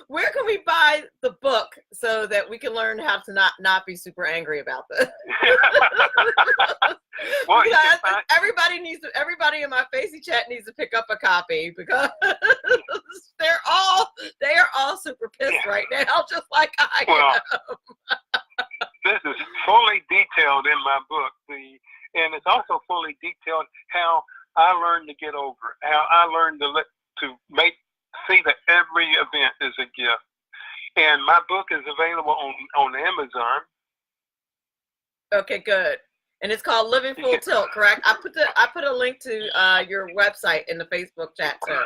can we buy the book so that we can learn how to not be super angry about this? Well, everybody in my Facey chat needs to pick up a copy because they are all super pissed right now, just like I am. This is fully detailed in my book, and it's also fully detailed how I learned to get over it, how I learned to see that every event is a gift. And my book is available on Amazon. Okay, good. And it's called Living Full Tilt, correct? I put a link to your website in the Facebook chat too,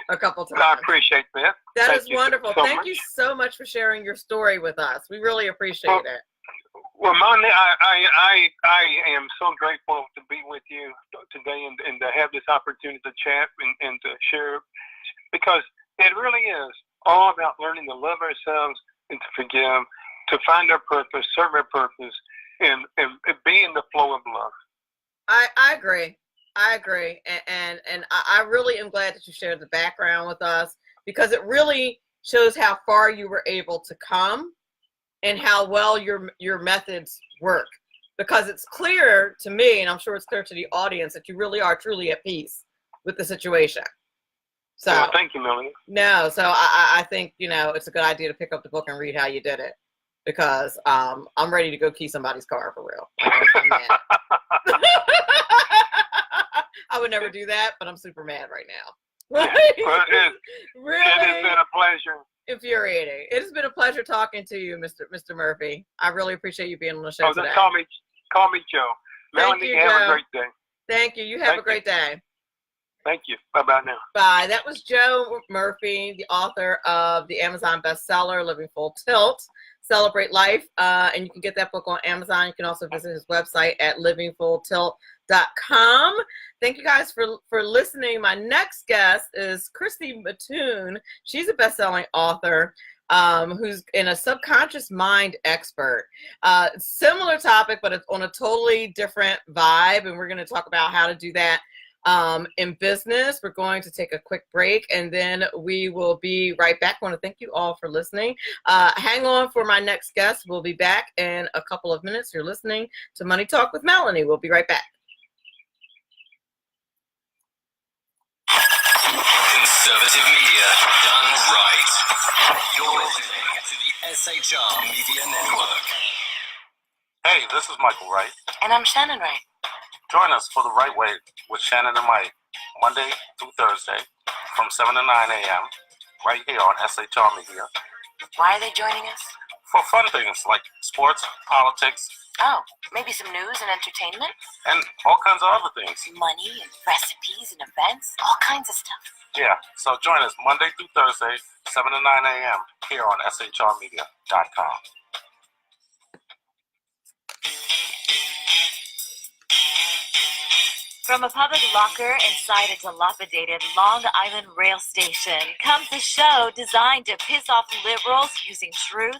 a couple times. I appreciate that. That is wonderful. Thank you so much for sharing your story with us. We really appreciate it. Well, Melanie, I am so grateful to be with you today and to have this opportunity to chat and to share, because it really is all about learning to love ourselves and to forgive, to find our purpose, serve our purpose, and be in the flow of love. I agree. And I really am glad that you shared the background with us, because it really shows how far you were able to come and how well your methods work, because it's clear to me, and I'm sure it's clear to the audience, that you really are truly at peace with the situation. So well, thank you, Melanie. no, so I think, you know, it's a good idea to pick up the book and read how you did it, because I'm ready to go key somebody's car for real. I'm mad. I would never do that, but I'm super mad right now. Well, Really it has been a pleasure. infuriating. It has been a pleasure talking to you, Mr. Murphy. I really appreciate you being on the show today. Just call me Joe. Thank Melanie, you, have Joe. a great day. Thank you. You have a great day. Thank you. Bye-bye now. Bye. That was Joe Murphy, the author of the Amazon bestseller, Living Full Tilt, Celebrate Life. And you can get that book on Amazon. You can also visit his website at livingfulltilt.com. Thank you guys for listening. My next guest is Christy Mattoon. She's a best-selling author who's in a subconscious mind expert. Similar topic, but it's on a totally different vibe. And we're going to talk about how to do that in business. We're going to take a quick break, and then we will be right back. I want to thank you all for listening. Hang on for my next guest. We'll be back in a couple of minutes. You're listening to Money Talk with Melanie. We'll be right back. Conservative media done right. You're listening to the SHR Media Network. Hey, this is Michael Wright. And I'm Shannon Wright. Join us for The Right Way with Shannon and Mike, Monday through Thursday from 7 to 9 a.m. right here on SHR Media. Why are they joining us? For fun things like sports, politics, Oh, maybe some news and entertainment? and all kinds of other things. Money and recipes and events? All kinds of stuff. Yeah, so join us Monday through Thursday, 7 to 9 a.m. here on shrmedia.com. From a public locker inside a dilapidated Long Island rail station comes a show designed to piss off liberals using truth,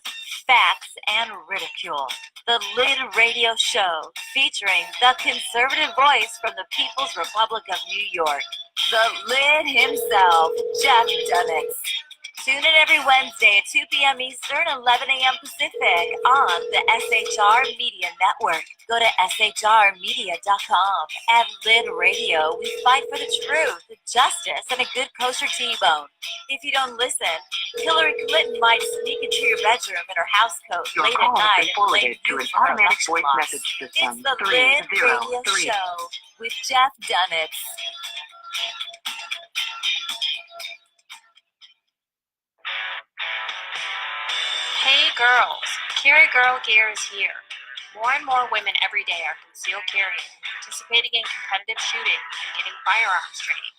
facts, and ridicule. The Lid Radio Show, featuring the conservative voice from the People's Republic of New York, the Lid himself, Jeff Dunix. Tune in every Wednesday at 2 p.m. Eastern, 11 a.m. Pacific on the SHR Media Network. Go to shrmedia.com. At Lid Radio, we fight for the truth, justice, and a good kosher T-bone. If you don't listen, Hillary Clinton might sneak into your bedroom in her housecoat late at night and blame you for her election loss. It's the Lid Radio Show with Jeff Dunix. Hey girls, Carry Girl Gear is here. More and more women every day are concealed carrying, participating in competitive shooting, and getting firearms training.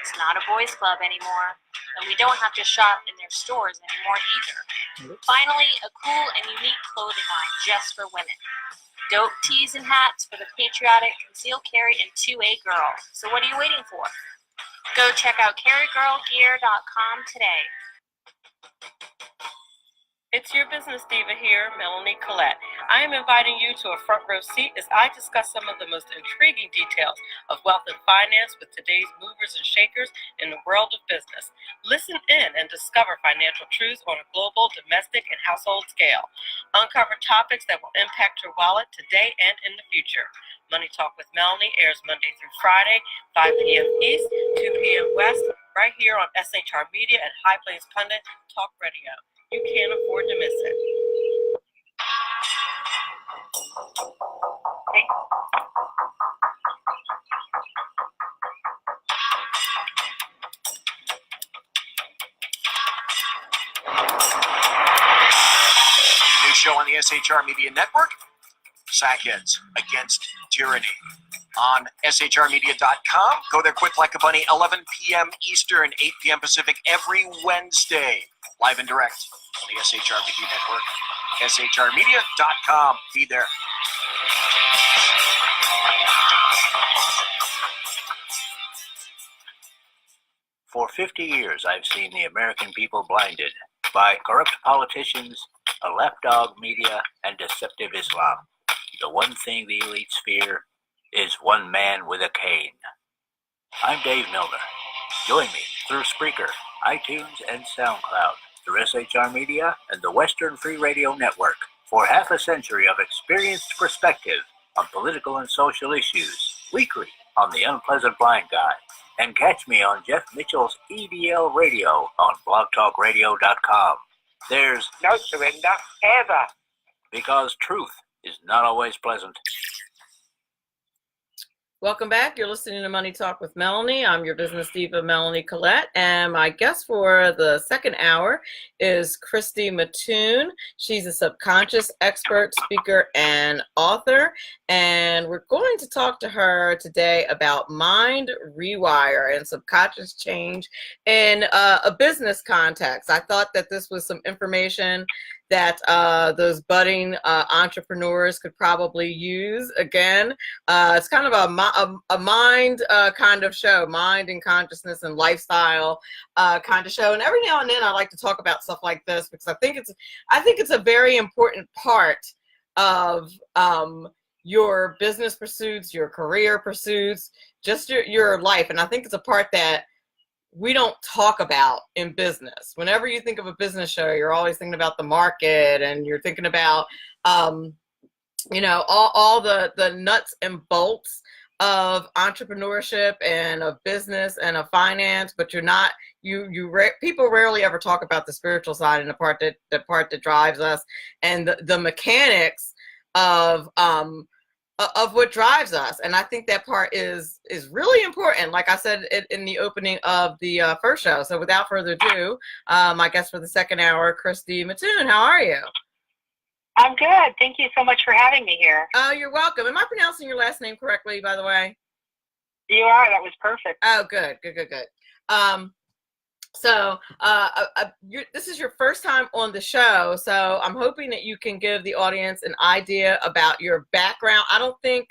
It's not a boys' club anymore, and we don't have to shop in their stores anymore either. Finally, a cool and unique clothing line just for women. Dope tees and hats for the patriotic concealed carry and 2A girl. So what are you waiting for? Go check out carrygirlgear.com today. It's your business diva here, Melanie Collette. I am inviting you to a front row seat as I discuss some of the most intriguing details of wealth and finance with today's movers and shakers in the world of business. Listen in and discover financial truths on a global, domestic, and household scale. Uncover topics that will impact your wallet today and in the future. Money Talk with Melanie airs Monday through Friday, 5 p.m. East, 2 p.m. West, right here on SHR Media and High Plains Pundit Talk Radio. You can't afford to miss it. New show on the SHR Media Network, Sackheads Against Tyranny. On shrmedia.com. Go there quick like a bunny, 11 p.m. Eastern, 8 p.m. Pacific every Wednesday. Live and direct on the SHR Media Network. shrmedia.com. Be there. For 50 years, I've seen the American people blinded by corrupt politicians, a lapdog media, and deceptive Islam. The one thing the elites fear is one man with a cane. I'm Dave Milner. Join me through Spreaker, iTunes, and SoundCloud through SHR Media and the Western Free Radio Network for half a century of experienced perspective on political and social issues, weekly on The Unpleasant Blind Guy. And catch me on Jeff Mitchell's EDL Radio on blogtalkradio.com. There's no surrender, ever. Because truth is not always pleasant. Welcome back. You're listening to Money Talk with Melanie. I'm your business diva, Melanie Collette, and my guest for the second hour is Christy Mattoon. She's a subconscious expert, speaker, and author, and we're going to talk to her today about mind rewire and subconscious change in a business context. I thought that this was some information that those budding entrepreneurs could probably use. Again, it's kind of a mind kind of show, mind and consciousness and lifestyle kind of show. And every now and then I like to talk about stuff like this because I think it's a very important part of your business pursuits, your career pursuits, just your life. And I think it's a part that we don't talk about in business. Whenever you think of a business show, you're always thinking about the market and you're thinking about, all the nuts and bolts of entrepreneurship and of business and of finance, but people rarely ever talk about the spiritual side and the part that drives us and the mechanics of what drives us. And I think that part is really important, like I said in the opening of the first show. So without further ado, my guest for the second hour, Christy Mattoon. How are you? I'm good. Thank you so much for having me here. Oh, you're welcome. Am I pronouncing your last name correctly, by the way? You are. That was perfect. Oh, good. So this is your first time on the show, so I'm hoping that you can give the audience an idea about your background. I don't think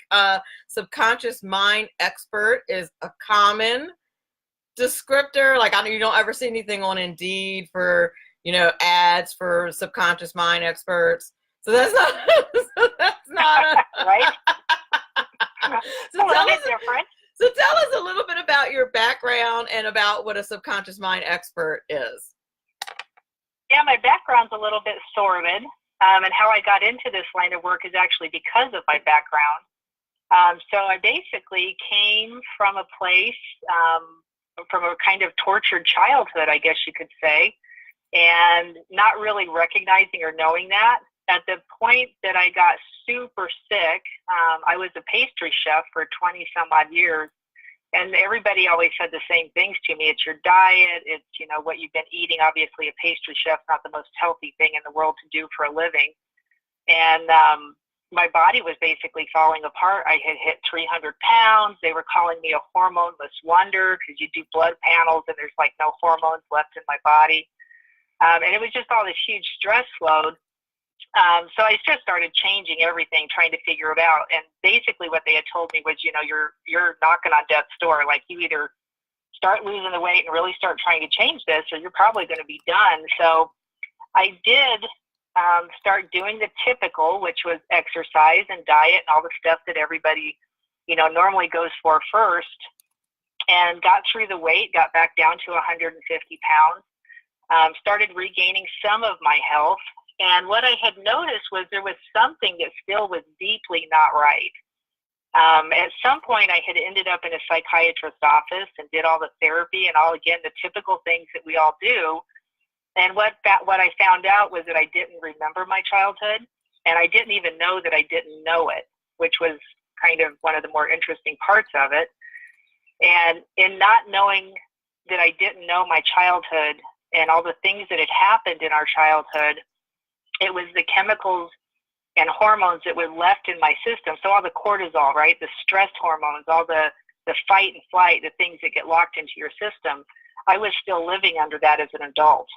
subconscious mind expert is a common descriptor. Like, you don't ever see anything on Indeed for, ads for subconscious mind experts. So that's not right. So a little bit different. So tell us a little bit about your background and about what a subconscious mind expert is. Yeah, my background's a little bit sordid, and how I got into this line of work is actually because of my background. So I basically came from a place, from a kind of tortured childhood, I guess you could say, and not really recognizing or knowing that. At the point that I got super sick, I was a pastry chef for 20 some odd years, and everybody always said the same things to me. It's your diet, it's what you've been eating. Obviously, a pastry chef's not the most healthy thing in the world to do for a living, and my body was basically falling apart. I had hit 300 pounds. They were calling me a hormoneless wonder because you do blood panels and there's like no hormones left in my body, and it was just all this huge stress load. So I just started changing everything, trying to figure it out. And basically what they had told me was, you're knocking on death's door. Like, you either start losing the weight and really start trying to change this, or you're probably going to be done. So I did start doing the typical, which was exercise and diet and all the stuff that everybody, normally goes for first, and got through the weight, got back down to 150 pounds, started regaining some of my health. And what I had noticed was there was something that still was deeply not right. At some point, I had ended up in a psychiatrist's office and did all the therapy and all, again, the typical things that we all do. And what I found out was that I didn't remember my childhood, and I didn't even know that I didn't know it, which was kind of one of the more interesting parts of it. And in not knowing that I didn't know my childhood and all the things that had happened in our childhood, it was the chemicals and hormones that were left in my system. So all the cortisol, right, the stress hormones, all the fight and flight, the things that get locked into your system, I was still living under that as an adult.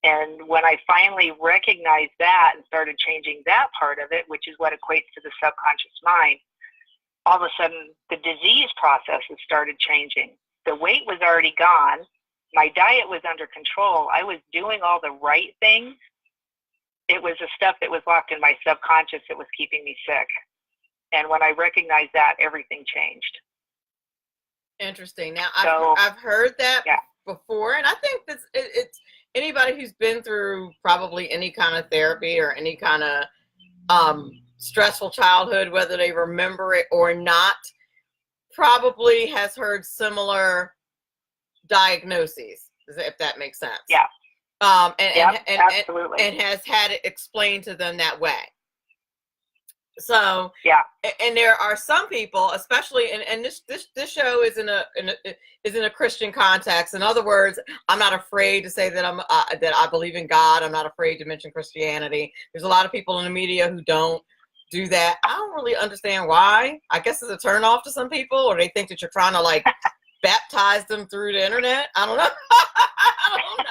And when I finally recognized that and started changing that part of it, which is what equates to the subconscious mind, all of a sudden the disease processes started changing. The weight was already gone. My diet was under control. I was doing all the right things. It was the stuff that was locked in my subconscious that was keeping me sick. And when I recognized that, everything changed. Interesting. Now, I've heard that before, and I think it's anybody who's been through probably any kind of therapy or any kind of stressful childhood, whether they remember it or not, probably has heard similar diagnoses, if that makes sense. Yeah. Absolutely. And has had it explained to them that way. So yeah, and there are some people, especially, and this show is in a Christian context. In other words, I'm not afraid to say that that I believe in God. I'm not afraid to mention Christianity. There's a lot of people in the media who don't do that. I don't really understand why. I guess it's a turnoff to some people, or they think that you're trying to like baptize them through the internet. I don't know. I don't know.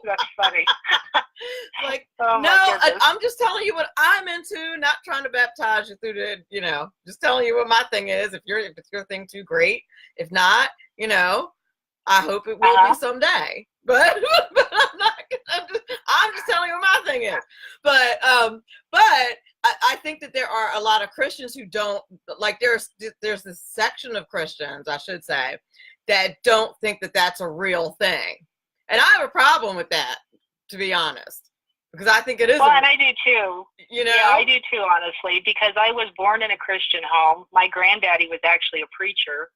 That's funny. Like, no, I'm just telling you what I'm into, not trying to baptize you through the, just telling you what my thing is. If it's your thing too, great. If not, I hope it will be someday. But I'm just telling you what my thing is. But I think that there are a lot of Christians who don't, like, there's this section of Christians, I should say, that don't think that that's a real thing. And I have a problem with that, to be honest, because I think it is. Well, and I do too. Yeah, I do too, honestly, because I was born in a Christian home. My granddaddy was actually a preacher.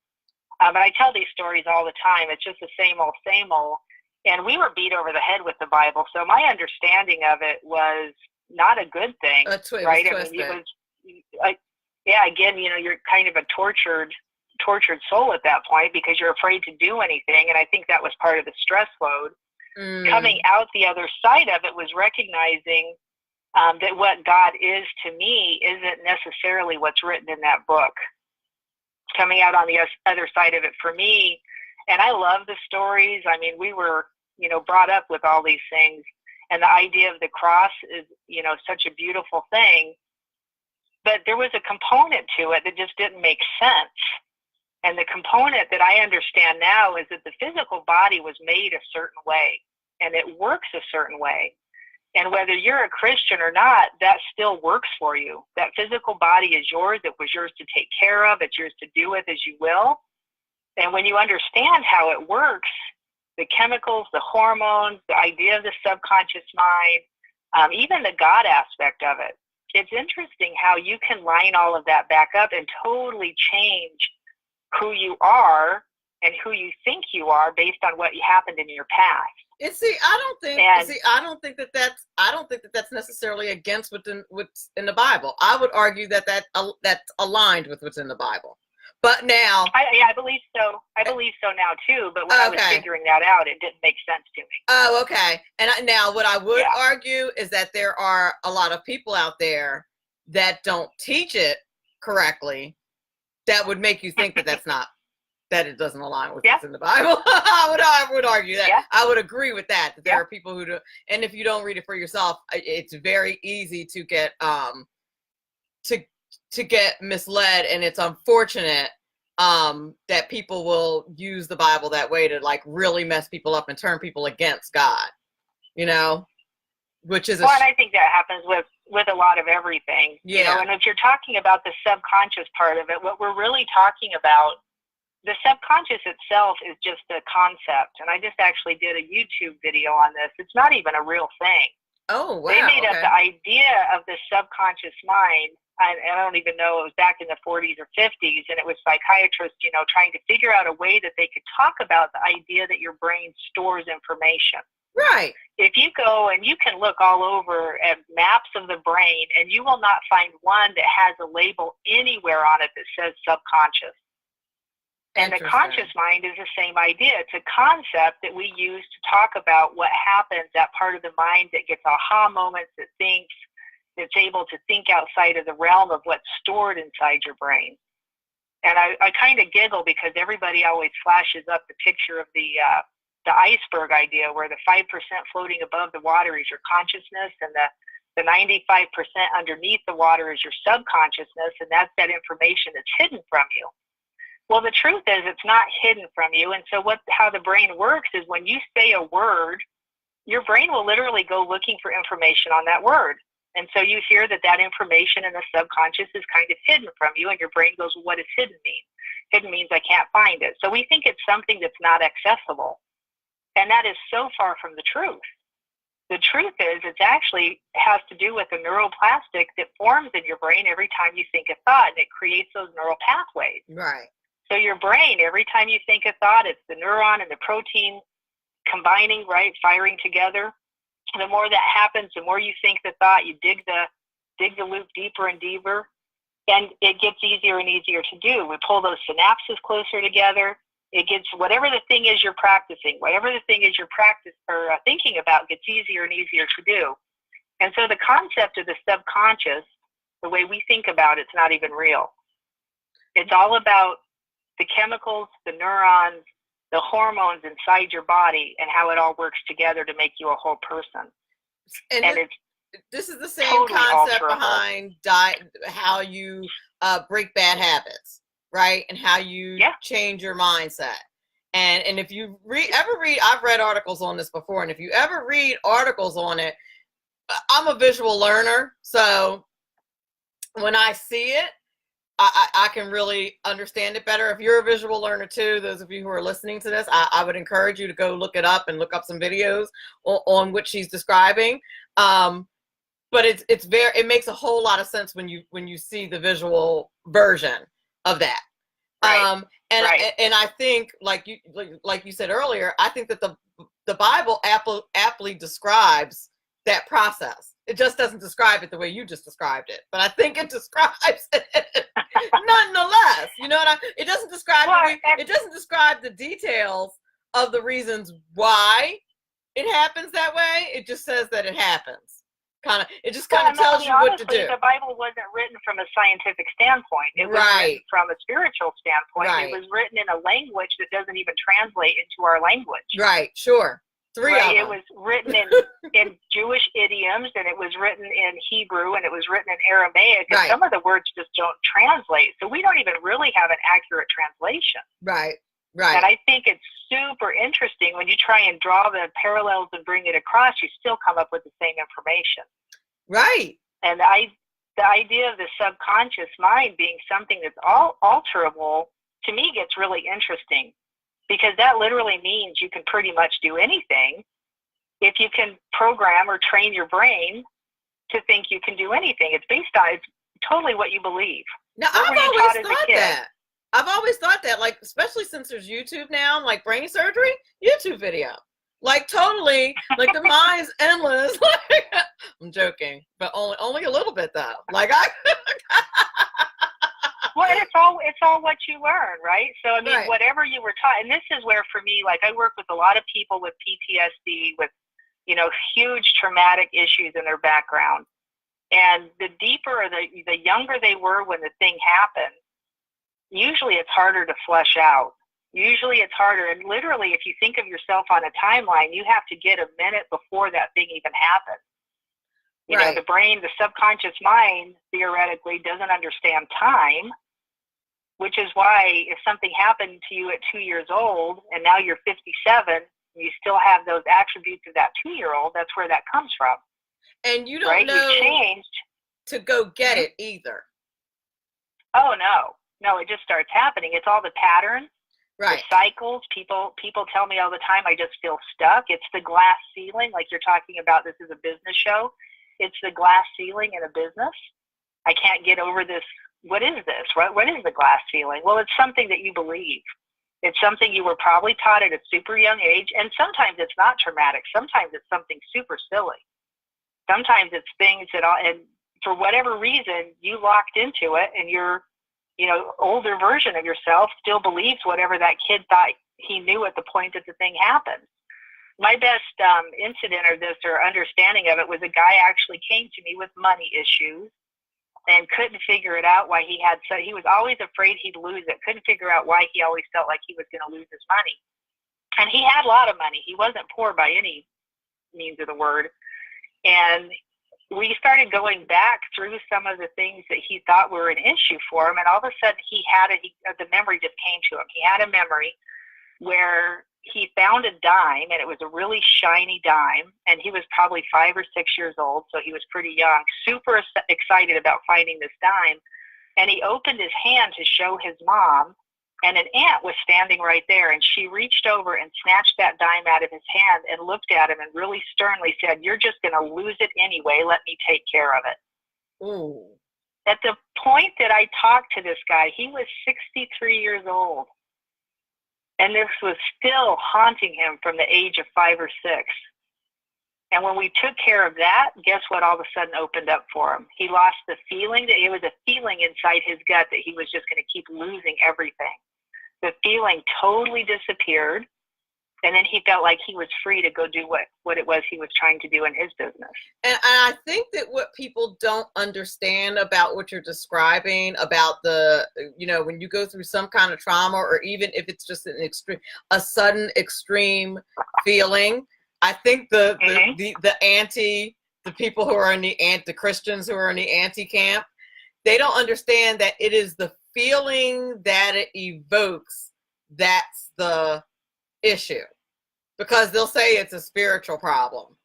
And I tell these stories all the time. It's just the same old, same old. And we were beat over the head with the Bible. So my understanding of it was not a good thing, right? I mean, it was like, yeah, again, you're kind of a tortured soul at that point because you're afraid to do anything. And I think that was part of the stress load. Coming out the other side of it was recognizing that what God is to me isn't necessarily what's written in that book. Coming out on the other side of it for me, and I love the stories. I mean, we were, brought up with all these things, and the idea of the cross is, such a beautiful thing. But there was a component to it that just didn't make sense. And the component that I understand now is that the physical body was made a certain way and it works a certain way. And whether you're a Christian or not, that still works for you. That physical body is yours. It was yours to take care of. It's yours to do with as you will. And when you understand how it works, the chemicals, the hormones, the idea of the subconscious mind, even the God aspect of it, it's interesting how you can line all of that back up and totally change who you are and who you think you are based on what happened in your past. I don't think that that's necessarily against what's in the Bible. I would argue that's aligned with what's in the Bible. But now, I believe so. I believe so now too. But when I was figuring that out, it didn't make sense to me. Oh, okay. And now, what I would argue is that there are a lot of people out there that don't teach it correctly. That would make you think that that it doesn't align with what's in the Bible. I would argue that. Yeah. I would agree with that there are people who do, and if you don't read it for yourself, it's very easy to get to get misled, and it's unfortunate that people will use the Bible that way to like really mess people up and turn people against God. Which is and I think that happens with a lot of everything. Yeah. And if you're talking about the subconscious part of it, what we're really talking about, the subconscious itself is just a concept. And I just actually did a YouTube video on this. It's not even a real thing. Oh, wow. They made up the idea of the subconscious mind. I don't even know, it was back in the 40s or 50s, and it was psychiatrists, trying to figure out a way that they could talk about the idea that your brain stores information. Right. If you go and you can look all over at maps of the brain, and you will not find one that has a label anywhere on it that says subconscious. And the conscious mind is the same idea. It's a concept that we use to talk about what happens, that part of the mind that gets aha moments, that thinks, that's able to think outside of the realm of what's stored inside your brain. And I kind of giggle because everybody always flashes up the picture of the iceberg idea where the 5% floating above the water is your consciousness, and the 95% underneath the water is your subconsciousness, and that's that information that's hidden from you. Well, the truth is it's not hidden from you. And so how the brain works is when you say a word, your brain will literally go looking for information on that word. And so you hear that information in the subconscious is kind of hidden from you, and your brain goes, well, what does hidden mean? Hidden means I can't find it. So we think it's something that's not accessible. And that is so far from the truth. The truth is, it actually has to do with the neuroplastic that forms in your brain every time you think a thought, and it creates those neural pathways. Right. So your brain, every time you think a thought, it's the neuron and the protein combining, right, firing together. The more that happens, the more you think the thought, you dig the loop deeper and deeper, and it gets easier and easier to do. We pull those synapses closer together. It gets, whatever the thing is you're practicing, whatever the thing is you're thinking about, gets easier and easier to do. And so the concept of the subconscious, the way we think about it's not even real. It's all about the chemicals, the neurons, the hormones inside your body, and how it all works together to make you a whole person. And this is the same totally concept alterable. behind how you break bad habits, right? And how you change your mindset. And if you ever read, I've read articles on this before, and if you ever read articles on it, I'm a visual learner, so when I see it, I can really understand it better. If you're a visual learner too, those of you who are listening to this, I would encourage you to go look it up and look up some videos on what she's describing. But it makes a whole lot of sense when you see the visual version of that. Right. And I think like you said earlier, I think that the Bible aptly describes that process. It just doesn't describe it the way you just described it, but I think it describes it nonetheless. You know what it doesn't describe it doesn't describe the details of the reasons why it happens that way. It just says that it happens. It just tells you what to do. The Bible wasn't written from a scientific standpoint. It was written from a spiritual standpoint. Right. It was written in a language that doesn't even translate into our language. Right, sure. Three of them. It was written in Jewish idioms, and it was written in Hebrew, and it was written in Aramaic, and some of the words just don't translate. So we don't even really have an accurate translation. Right. And I think it's super interesting when you try and draw the parallels and bring it across, you still come up with the same information. Right. And the idea of the subconscious mind being something that's all alterable, to me, gets really interesting. Because that literally means you can pretty much do anything if you can program or train your brain to think you can do anything. It's totally what you believe. Now, I've always thought that, like, especially since there's YouTube now, like brain surgery, YouTube video. Like, totally, like, the mind's endless. I'm joking, but only a little bit, though. Like, Well, it's all what you learn, right? So, I mean, whatever you were taught, and this is where, for me, like, I work with a lot of people with PTSD, with, huge traumatic issues in their background. And the deeper or the younger they were when the thing happened, usually it's harder to flesh out. Usually it's harder. And literally, if you think of yourself on a timeline, you have to get a minute before that thing even happened. You know, the brain, the subconscious mind, theoretically, doesn't understand time, which is why if something happened to you at 2 years old and now you're 57, and you still have those attributes of that 2-year-old, that's where that comes from. And you don't know You changed to go get it either. Oh, no, it just starts happening. It's all the patterns, the cycles. People tell me all the time, I just feel stuck. It's the glass ceiling, like you're talking about. This is a business show. It's the glass ceiling in a business. I can't get over this. What is this? What is the glass ceiling? Well, it's something that you believe. It's something you were probably taught at a super young age. And sometimes it's not traumatic. Sometimes it's something super silly. Sometimes it's things and for whatever reason, you locked into it, and your, older version of yourself still believes whatever that kid thought he knew at the point that the thing happened. My best incident of this or understanding of it was a guy actually came to me with money issues and couldn't figure it out why he was always afraid he'd lose it, couldn't figure out why he always felt like he was going to lose his money. And he had a lot of money. He wasn't poor by any means of the word. And we started going back through some of the things that he thought were an issue for him. And all of a sudden the memory just came to him. He had a memory where he found a dime, and it was a really shiny dime, and he was probably 5 or 6 years old, so he was pretty young, super excited about finding this dime. And he opened his hand to show his mom And an aunt was standing right there, and she reached over and snatched that dime out of his hand and looked at him and really sternly said, "You're just going to lose it anyway. Let me take care of it." Ooh. At the point that I talked to this guy, he was 63 years old. And this was still haunting him from the age of 5 or 6. And when we took care of that, guess what all of a sudden opened up for him? He lost the feeling that it was a feeling inside his gut that he was just going to keep losing everything. The feeling totally disappeared. And then he felt like he was free to go do what it was he was trying to do in his business. And I think that what people don't understand about what you're describing, about the, when you go through some kind of trauma, or even if it's just a sudden extreme feeling, I think the people who are in the Christians who are in the anti-camp, they don't understand that it is the feeling that it evokes that's the issue. Because they'll say it's a spiritual problem.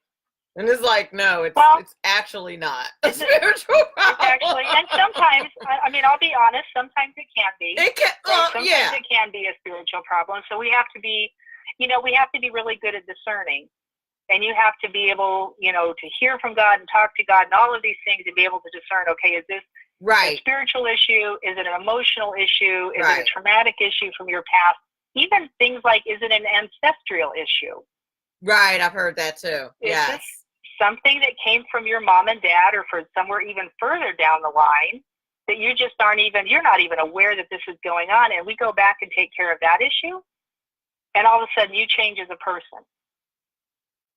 And it's like, no, it's actually not a spiritual problem. It's actually, and sometimes, I'll be honest, sometimes it can be. Sometimes it can be a spiritual problem. So we have to be, we have to be really good at discerning. And you have to be able, to hear from God and talk to God and all of these things and be able to discern, okay, is this a spiritual issue? Is it an emotional issue? Is it a traumatic issue from your past? Even things like, is it an ancestral issue? Right, I've heard that too. Is yes. this something that came from your mom and dad, or from somewhere even further down the line that you just you're not even aware that this is going on, and we go back and take care of that issue, and all of a sudden you change as a person.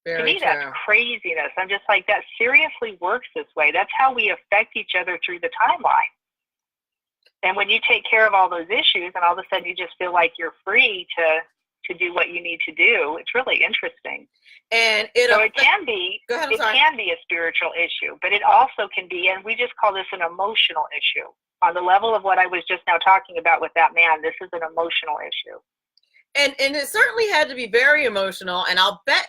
Very to me, true. That's craziness. I'm just like, that seriously works this way. That's how we affect each other through the timeline. And when you take care of all those issues, and all of a sudden you just feel like you're free to do what you need to do, it's really interesting. And it can be a spiritual issue, but it also can be, and we just call this an emotional issue. On the level of what I was just now talking about with that man, this is an emotional issue. And it certainly had to be very emotional. And I'll bet,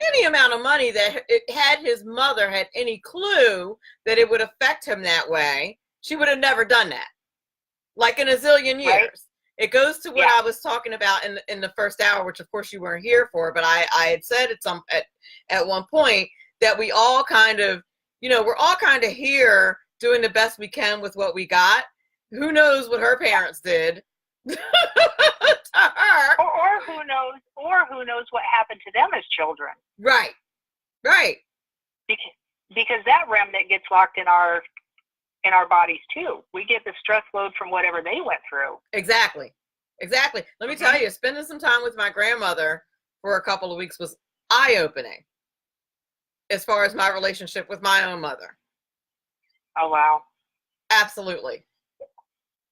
any amount of money that had his mother had any clue that it would affect him that way, she would have never done that. Like in a zillion years. Right. It goes to what I was talking about in the first hour, which of course you weren't here for, but I had said at one point that we all kind of, we're all kind of here doing the best we can with what we got. Who knows what her parents did to her. Or who knows what happened to them as children. Right. Right. Because that remnant gets locked in our bodies too. We get the stress load from whatever they went through. Exactly. Let me tell you, spending some time with my grandmother for a couple of weeks was eye-opening as far as my relationship with my own mother. Oh, wow. Absolutely.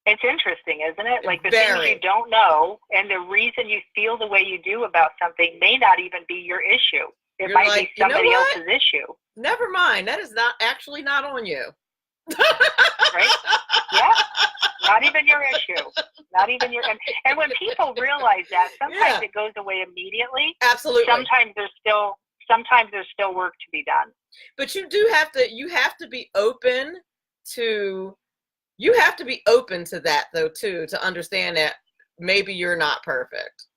It's interesting, isn't it? Like the things you don't know, and the reason you feel the way you do about something may not even be your issue. It might be somebody else's issue. Never mind. That is not on you. Right? Yeah. Not even your issue. Not even your. And when people realize that, sometimes it goes away immediately. Absolutely. Sometimes there's still work to be done. But you have to be open to. You have to be open to that though too, to understand that maybe you're not perfect.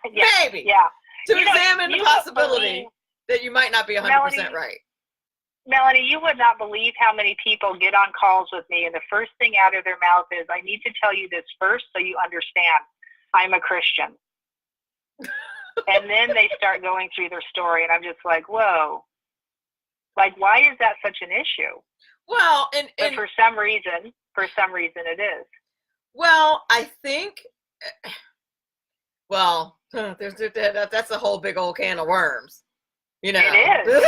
Maybe. Yeah. To examine the possibility that you might not be 100% right. Melanie, you would not believe how many people get on calls with me, and the first thing out of their mouth is, I need to tell you this first so you understand. I'm a Christian. And then they start going through their story, and I'm just like, whoa. Like, why is that such an issue? Well, but for some reason it is. Well, I think, that's a whole big old can of worms. It is.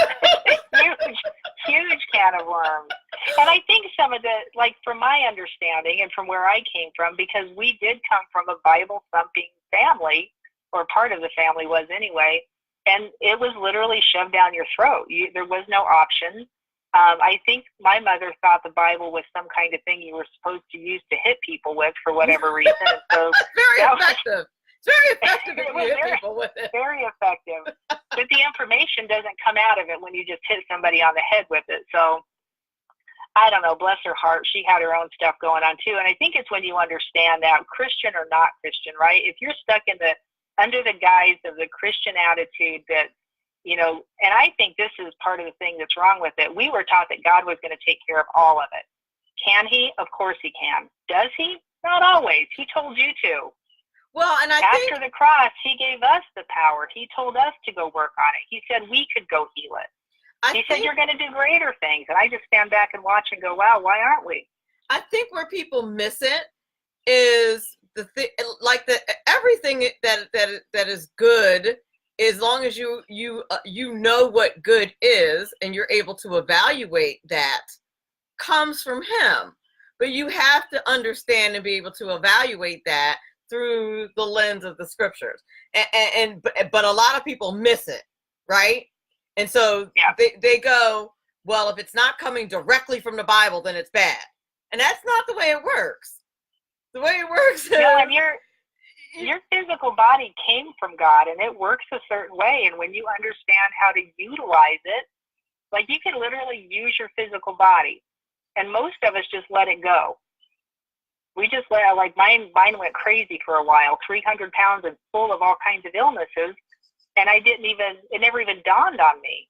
Huge can of worms. And I think some of the, like from my understanding and from where I came from, because we did come from a Bible-thumping family, or part of the family was anyway, and it was literally shoved down your throat. There was no option. I think my mother thought the Bible was some kind of thing you were supposed to use to hit people with for whatever reason. So very effective. It's very effective if you hit people with it. Very effective. But the information doesn't come out of it when you just hit somebody on the head with it. So I don't know, bless her heart, she had her own stuff going on too. And I think it's when you understand that, Christian or not Christian, right? If you're stuck in under the guise of the Christian attitude that, you know, and I think this is part of the thing that's wrong with it. We were taught that God was going to take care of all of it. Can he? Of course he can. Does he? Not always. He told you to. Well, and after the cross, he gave us the power. He told us to go work on it. He said we could go heal it. He said you're going to do greater things. And I just stand back and watch and go, wow, why aren't we? I think where people miss it is everything that is good, as long as you know what good is and you're able to evaluate that, comes from him. But you have to understand and be able to evaluate that through the lens of the scriptures. But a lot of people miss it, right? And so they go, well, if it's not coming directly from the Bible, then it's bad. And that's not the way it works. The way it works is... and your physical body came from God, and it works a certain way. And when you understand how to utilize it, like you can literally use your physical body. And most of us just let it go. We just like mine went crazy for a while, 300 pounds and full of all kinds of illnesses. And it never even dawned on me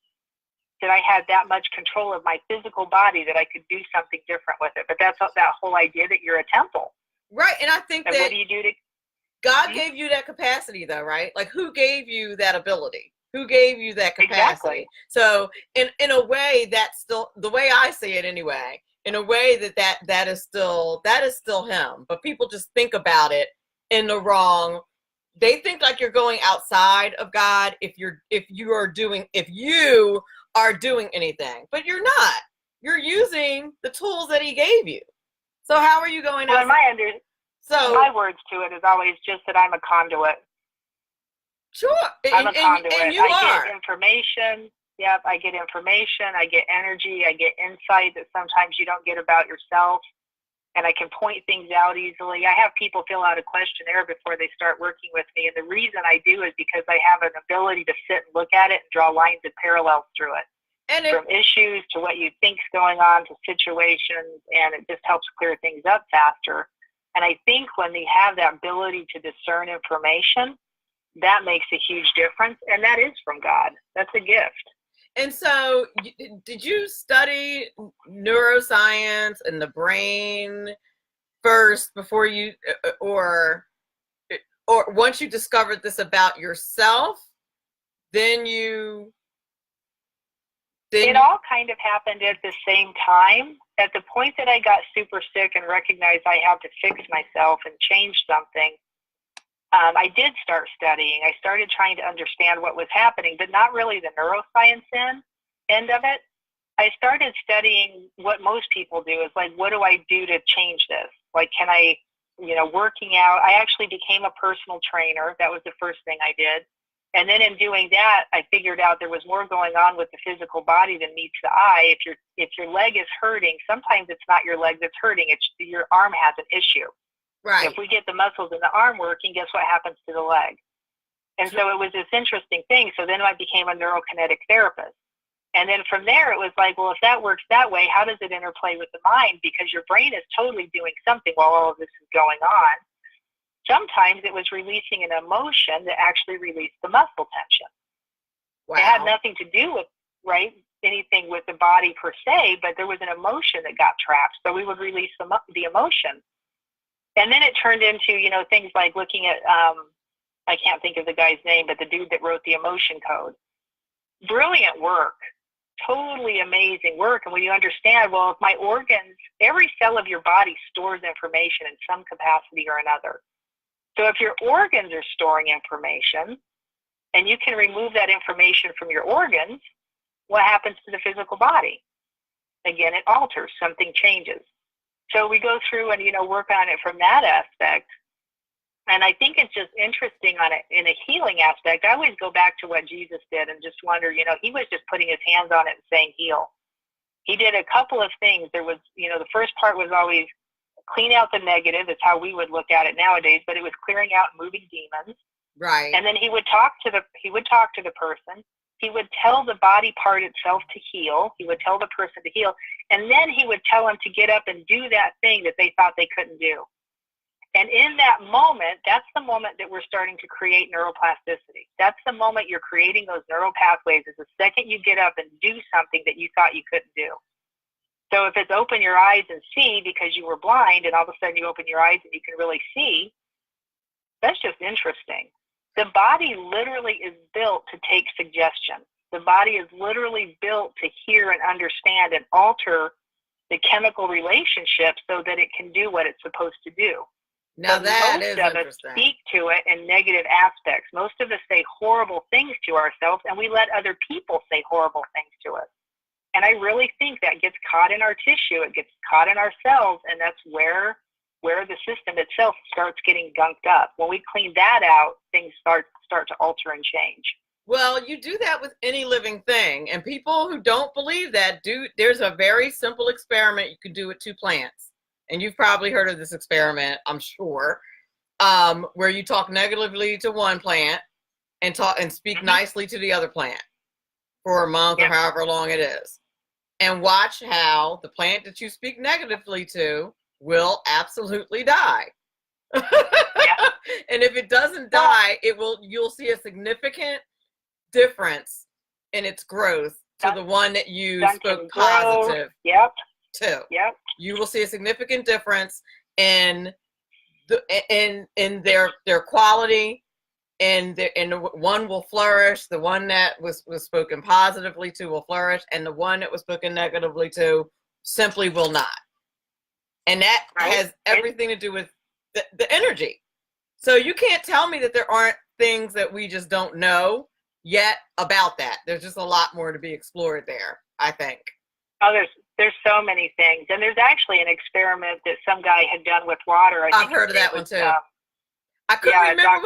that I had that much control of my physical body that I could do something different with it. But that's that whole idea that you're a temple. Right. And I think that what do you do to... God gave you that capacity though, right? Like who gave you that ability? Who gave you that capacity? Exactly. So in a way, that's still the way I see it anyway. In a way that is still him. But people just think about it in the wrong. They think like you're going outside of God if you are doing anything, but you're not. You're using the tools that he gave you. So how are you going outside? My words to it is always just that I'm a conduit. Sure. I'm a conduit. And you I get information. Yep, I get information. I get energy. I get insight that sometimes you don't get about yourself. And I can point things out easily. I have people fill out a questionnaire before they start working with me. And the reason I do is because I have an ability to sit and look at it and draw lines and parallels through it. And from issues to what you think's going on to situations, and it just helps clear things up faster. And I think when they have that ability to discern information, that makes a huge difference. And that is from God. That's a gift. And so did you study neuroscience and the brain first before you, or once you discovered this about yourself, then it all kind of happened at the same time. At the point that I got super sick and recognized I had to fix myself and change something, I did start studying. I started trying to understand what was happening, but not really the neuroscience end of it. I started studying what most people do is like, what do I do to change this? Like, can I, working out. I actually became a personal trainer. That was the first thing I did. And then in doing that, I figured out there was more going on with the physical body than meets the eye. If your leg is hurting, sometimes it's not your leg that's hurting. It's your arm has an issue. Right. If we get the muscles in the arm working, guess what happens to the leg? And so it was this interesting thing. So then I became a neurokinetic therapist. And then from there, it was like, well, if that works that way, how does it interplay with the mind? Because your brain is totally doing something while all of this is going on. Sometimes it was releasing an emotion that actually released the muscle tension. Wow. It had nothing to do with, anything with the body per se, but there was an emotion that got trapped. So we would release the emotion. And then it turned into, things like looking at, I can't think of the guy's name, but the dude that wrote the emotion code. Brilliant work. Totally amazing work. And when you understand, well, if my organs, every cell of your body stores information in some capacity or another. So if your organs are storing information and you can remove that information from your organs, what happens to the physical body? Again, it alters, something changes. So we go through and, work on it from that aspect. And I think it's just interesting in a healing aspect. I always go back to what Jesus did and just wonder, he was just putting his hands on it and saying, heal. He did a couple of things. There was, the first part was always clean out the negative, is how we would look at it nowadays, but it was clearing out and moving demons. Right. And then he would talk to the person, he would tell the body part itself to heal. He would tell the person to heal. And then he would tell them to get up and do that thing that they thought they couldn't do. And in that moment, that's the moment that we're starting to create neuroplasticity. That's the moment you're creating those neural pathways, is the second you get up and do something that you thought you couldn't do. So if it's open your eyes and see because you were blind, and all of a sudden you open your eyes and you can really see, that's just interesting. The body literally is built to take suggestion. The body is literally built to hear and understand and alter the chemical relationship so that it can do what it's supposed to do. Now that is most of us speak to it in negative aspects. Most of us say horrible things to ourselves, and we let other people say horrible things to us. And I really think that gets caught in our tissue. It gets caught in our cells, and that's where the system itself starts getting gunked up. When we clean that out, things start to alter and change. Well, you do that with any living thing, and people who don't believe that there's a very simple experiment you can do with 2 plants. And you've probably heard of this experiment, I'm sure, where you talk negatively to one plant and speak nicely to the other plant for a month or however long it is. And watch how the plant that you speak negatively to will absolutely die. And if it doesn't die, you'll see a significant difference in its growth to the one that you spoke positive to. You will see a significant difference in their quality, and one will flourish. The one that was spoken positively to will flourish, and the one that was spoken negatively to simply will not. And that has everything to do with the energy. So you can't tell me that there aren't things that we just don't know yet about that. There's just a lot more to be explored there, I think. Oh, there's so many things. And there's actually an experiment that some guy had done with water. I've heard of that one too. I couldn't remember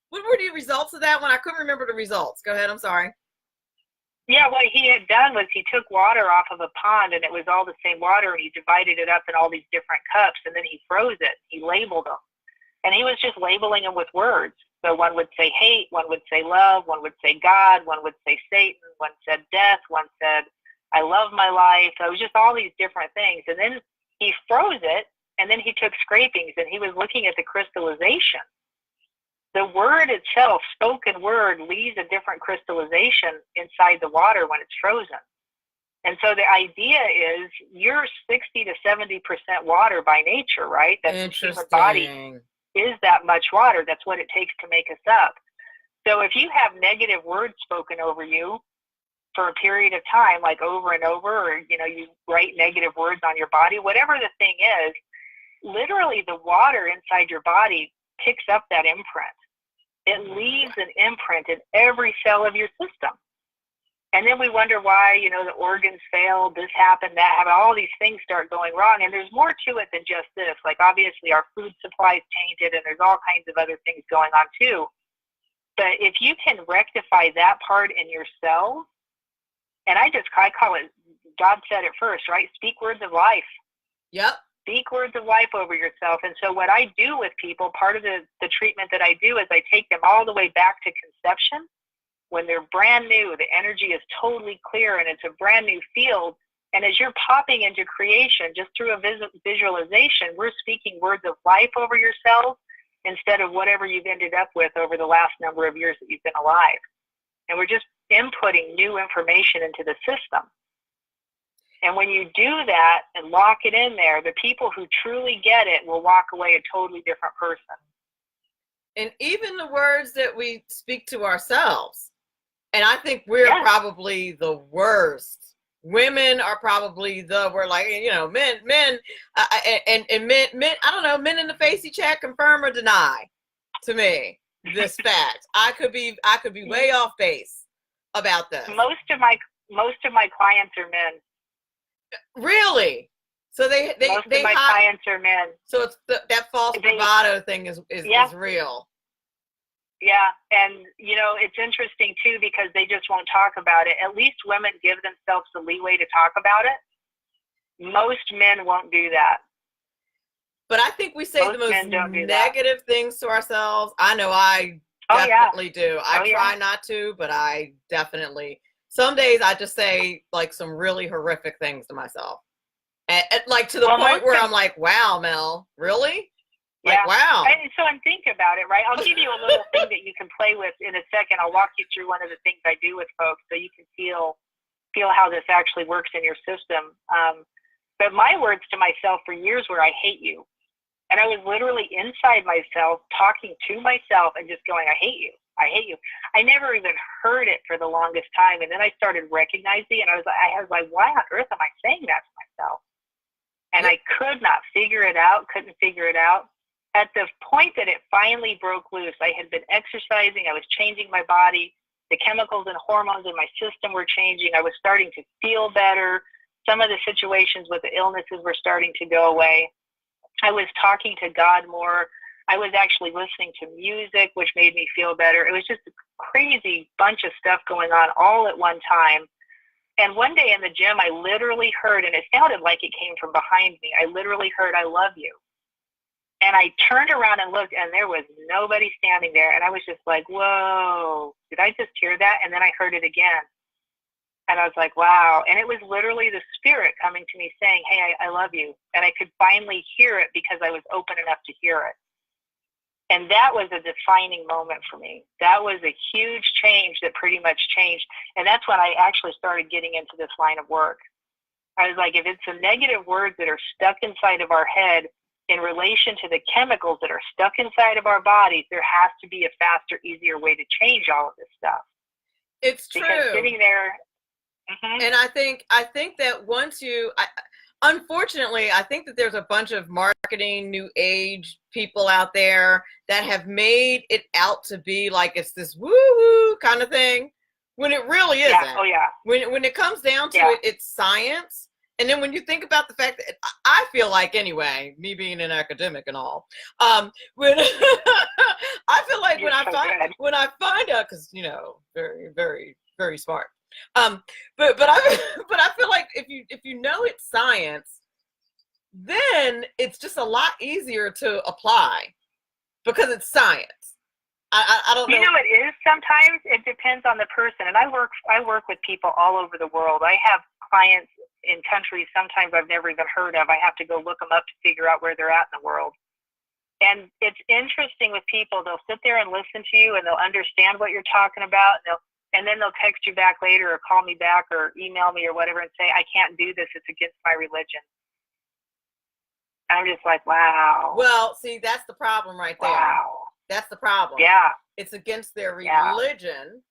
what were the results of that one? I couldn't remember the results. Go ahead, I'm sorry. Yeah, what he had done was he took water off of a pond, and it was all the same water, and he divided it up in all these different cups, and then he froze it. He labeled them. And he was just labeling them with words. So one would say hate, one would say love, one would say God, one would say Satan, one said death, one said I love my life. So it was just all these different things. And then he froze it, and then he took scrapings, and he was looking at the crystallization. The word itself, spoken word, leaves a different crystallization inside the water when it's frozen. And so the idea is you're 60 to 70% water by nature, right? That the human body is that much water. That's what it takes to make us up. So if you have negative words spoken over you for a period of time, like over and over, or you write negative words on your body, whatever the thing is, literally the water inside your body picks up that imprint. It leaves an imprint in every cell of your system. And then we wonder why, the organs failed, this happened, that happened, all these things start going wrong. And there's more to it than just this. Like, obviously, our food supply is tainted, and there's all kinds of other things going on, too. But if you can rectify that part in your cells, and I call it, God said it first, right? Speak words of life. Yep. Speak words of life over yourself. And so what I do with people, part of the treatment that I do is I take them all the way back to conception. When they're brand new, the energy is totally clear, and it's a brand new field. And as you're popping into creation, just through a visualization, we're speaking words of life over yourself instead of whatever you've ended up with over the last number of years that you've been alive. And we're just inputting new information into the system. And when you do that and lock it in there, the people who truly get it will walk away a totally different person. And even the words that we speak to ourselves. And I think we're probably the worst. Women are probably we're like, men, men, I don't know, men in the Facey chat confirm or deny to me this fact. I could be way off base about this. Most of my clients are men. Really? So most of my clients are men. So it's that false bravado thing is real. Yeah, and it's interesting too because they just won't talk about it. At least women give themselves the leeway to talk about it. Most men won't do that. But I think we say the most negative things to ourselves. I know I definitely do. I Oh, try yeah. not to, but I definitely, some days I just say like some really horrific things to myself. And like to the point where I'm like, wow, Mel, really? Yeah. Like, wow. And think about it, right? I'll give you a little thing that you can play with in a second. I'll walk you through one of the things I do with folks so you can feel how this actually works in your system. But my words to myself for years were, I hate you. And I was literally inside myself talking to myself and just going, I hate you. I hate you. I never even heard it for the longest time. And then I started recognizing it, and I was like, why on earth am I saying that to myself? And I could not figure it out, couldn't figure it out. At the point that it finally broke loose, I had been exercising, I was changing my body, the chemicals and hormones in my system were changing, I was starting to feel better, some of the situations with the illnesses were starting to go away. I was talking to God more. I was actually listening to music, which made me feel better. It was just a crazy bunch of stuff going on all at one time. And one day in the gym, I literally heard, and it sounded like it came from behind me, I literally heard, I love you. And I turned around and looked, and there was nobody standing there. And I was just like, whoa, did I just hear that? And then I heard it again. And I was like, wow. And it was literally the spirit coming to me saying, hey, I love you. And I could finally hear it because I was open enough to hear it. And that was a defining moment for me. That was a huge change that pretty much changed. And that's when I actually started getting into this line of work. I was like, if it's the negative words that are stuck inside of our head in relation to the chemicals that are stuck inside of our bodies, there has to be a faster, easier way to change all of this stuff. It's true. Because sitting there, and I think that once you, unfortunately, I think that there's a bunch of marketing new age people out there that have made it out to be like it's this woo-woo kind of thing, when it really isn't. Yeah. Oh, yeah. When it comes down to it, it's science. And then when you think about the fact that I feel like, anyway, me being an academic and all, when I feel like when I find out, because very, very, very smart. But I feel like if you know it's science, then it's just a lot easier to apply because it's science. I don't know. You know, it is sometimes. It depends on the person. And I work with people all over the world. I have clients in countries sometimes I've never even heard of. I have to go look them up to figure out where they're at in the world. And it's interesting with people. They'll sit there and listen to you, and they'll understand what you're talking about. And then they'll text you back later or call me back or email me or whatever and say, I can't do this. It's against my religion. I'm just like, wow. Well, see, that's the problem right there. Wow. That's the problem. Yeah. It's against their religion.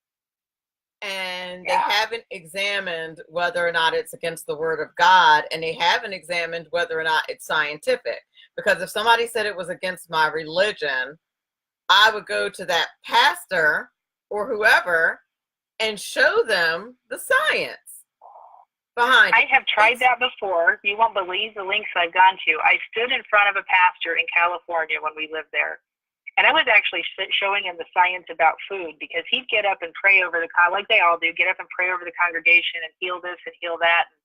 And they haven't examined whether or not it's against the word of God, and they haven't examined whether or not it's scientific. Because if somebody said it was against my religion, I would go to that pastor or whoever and show them the science behind it. I have tried that before. You won't believe the lengths I've gone to. I stood in front of a pastor in California when we lived there. And I was actually showing him the science about food, because he'd get up and pray over like they all do, get up and pray over the congregation and heal this and heal that. And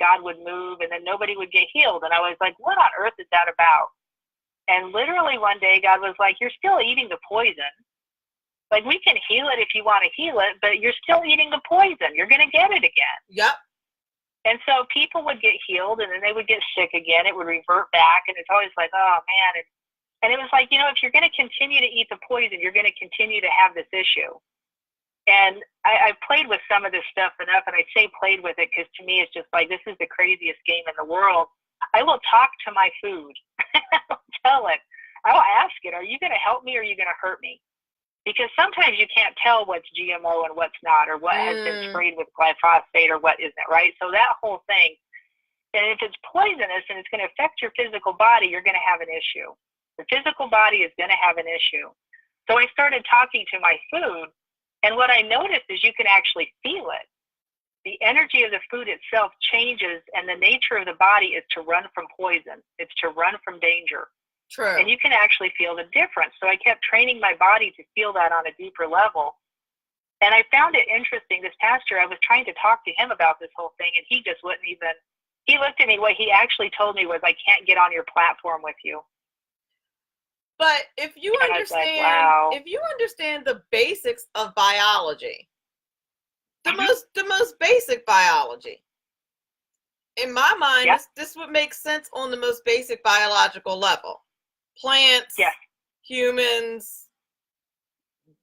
God would move, and then nobody would get healed. And I was like, what on earth is that about? And literally one day God was like, you're still eating the poison. Like, we can heal it if you want to heal it, but you're still eating the poison. You're going to get it again. Yep. And so people would get healed, and then they would get sick again. It would revert back. And it's always like, oh, man. And it was like, if you're going to continue to eat the poison, you're going to continue to have this issue. And I played with some of this stuff enough, and I say played with it because to me it's just like, this is the craziest game in the world. I will talk to my food. I'll tell it. I will ask it, are you going to help me or are you going to hurt me? Because sometimes you can't tell what's GMO and what's not, or what has been sprayed with glyphosate or what isn't, right? So that whole thing. And if it's poisonous and it's going to affect your physical body, you're going to have an issue. The physical body is going to have an issue. So I started talking to my food, and what I noticed is you can actually feel it. The energy of the food itself changes, and the nature of the body is to run from poison. It's to run from danger. True. And you can actually feel the difference. So I kept training my body to feel that on a deeper level. And I found it interesting. This pastor, I was trying to talk to him about this whole thing, and he just wouldn't even, he looked at me, what he actually told me was, I can't get on your platform with you. But if you And I was like, understand, wow. if you understand the basics of biology, the most basic biology, in my mind, this would make sense on the most basic biological level. Plants, humans.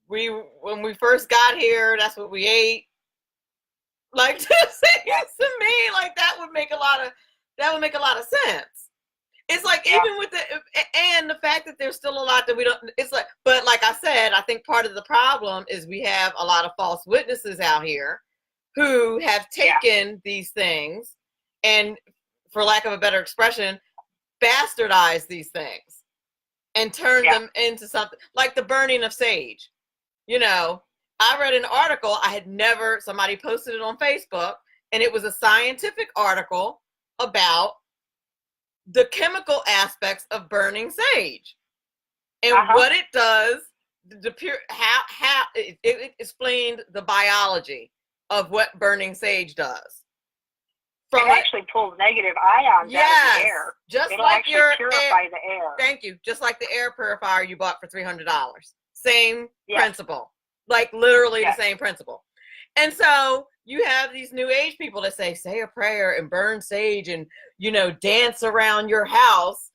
When we first got here, that's what we ate. Like, to me, like that would make a lot of sense. It's like even with the fact that there's still a lot that we don't. It's like, but like I said, I think part of the problem is we have a lot of false witnesses out here who have taken these things and, for lack of a better expression, bastardized these things and turned them into something like the burning of sage. You know, I read an article somebody posted it on Facebook, and it was a scientific article about the chemical aspects of burning sage and what it does, how it explained the biology of what burning sage does. It actually pulls negative ions out of the air. Just It'll like actually your purify the air. Thank you. Just like the air purifier you bought for $300. Same principle. Like literally the same principle. And so you have these new age people that say a prayer and burn sage and, dance around your house.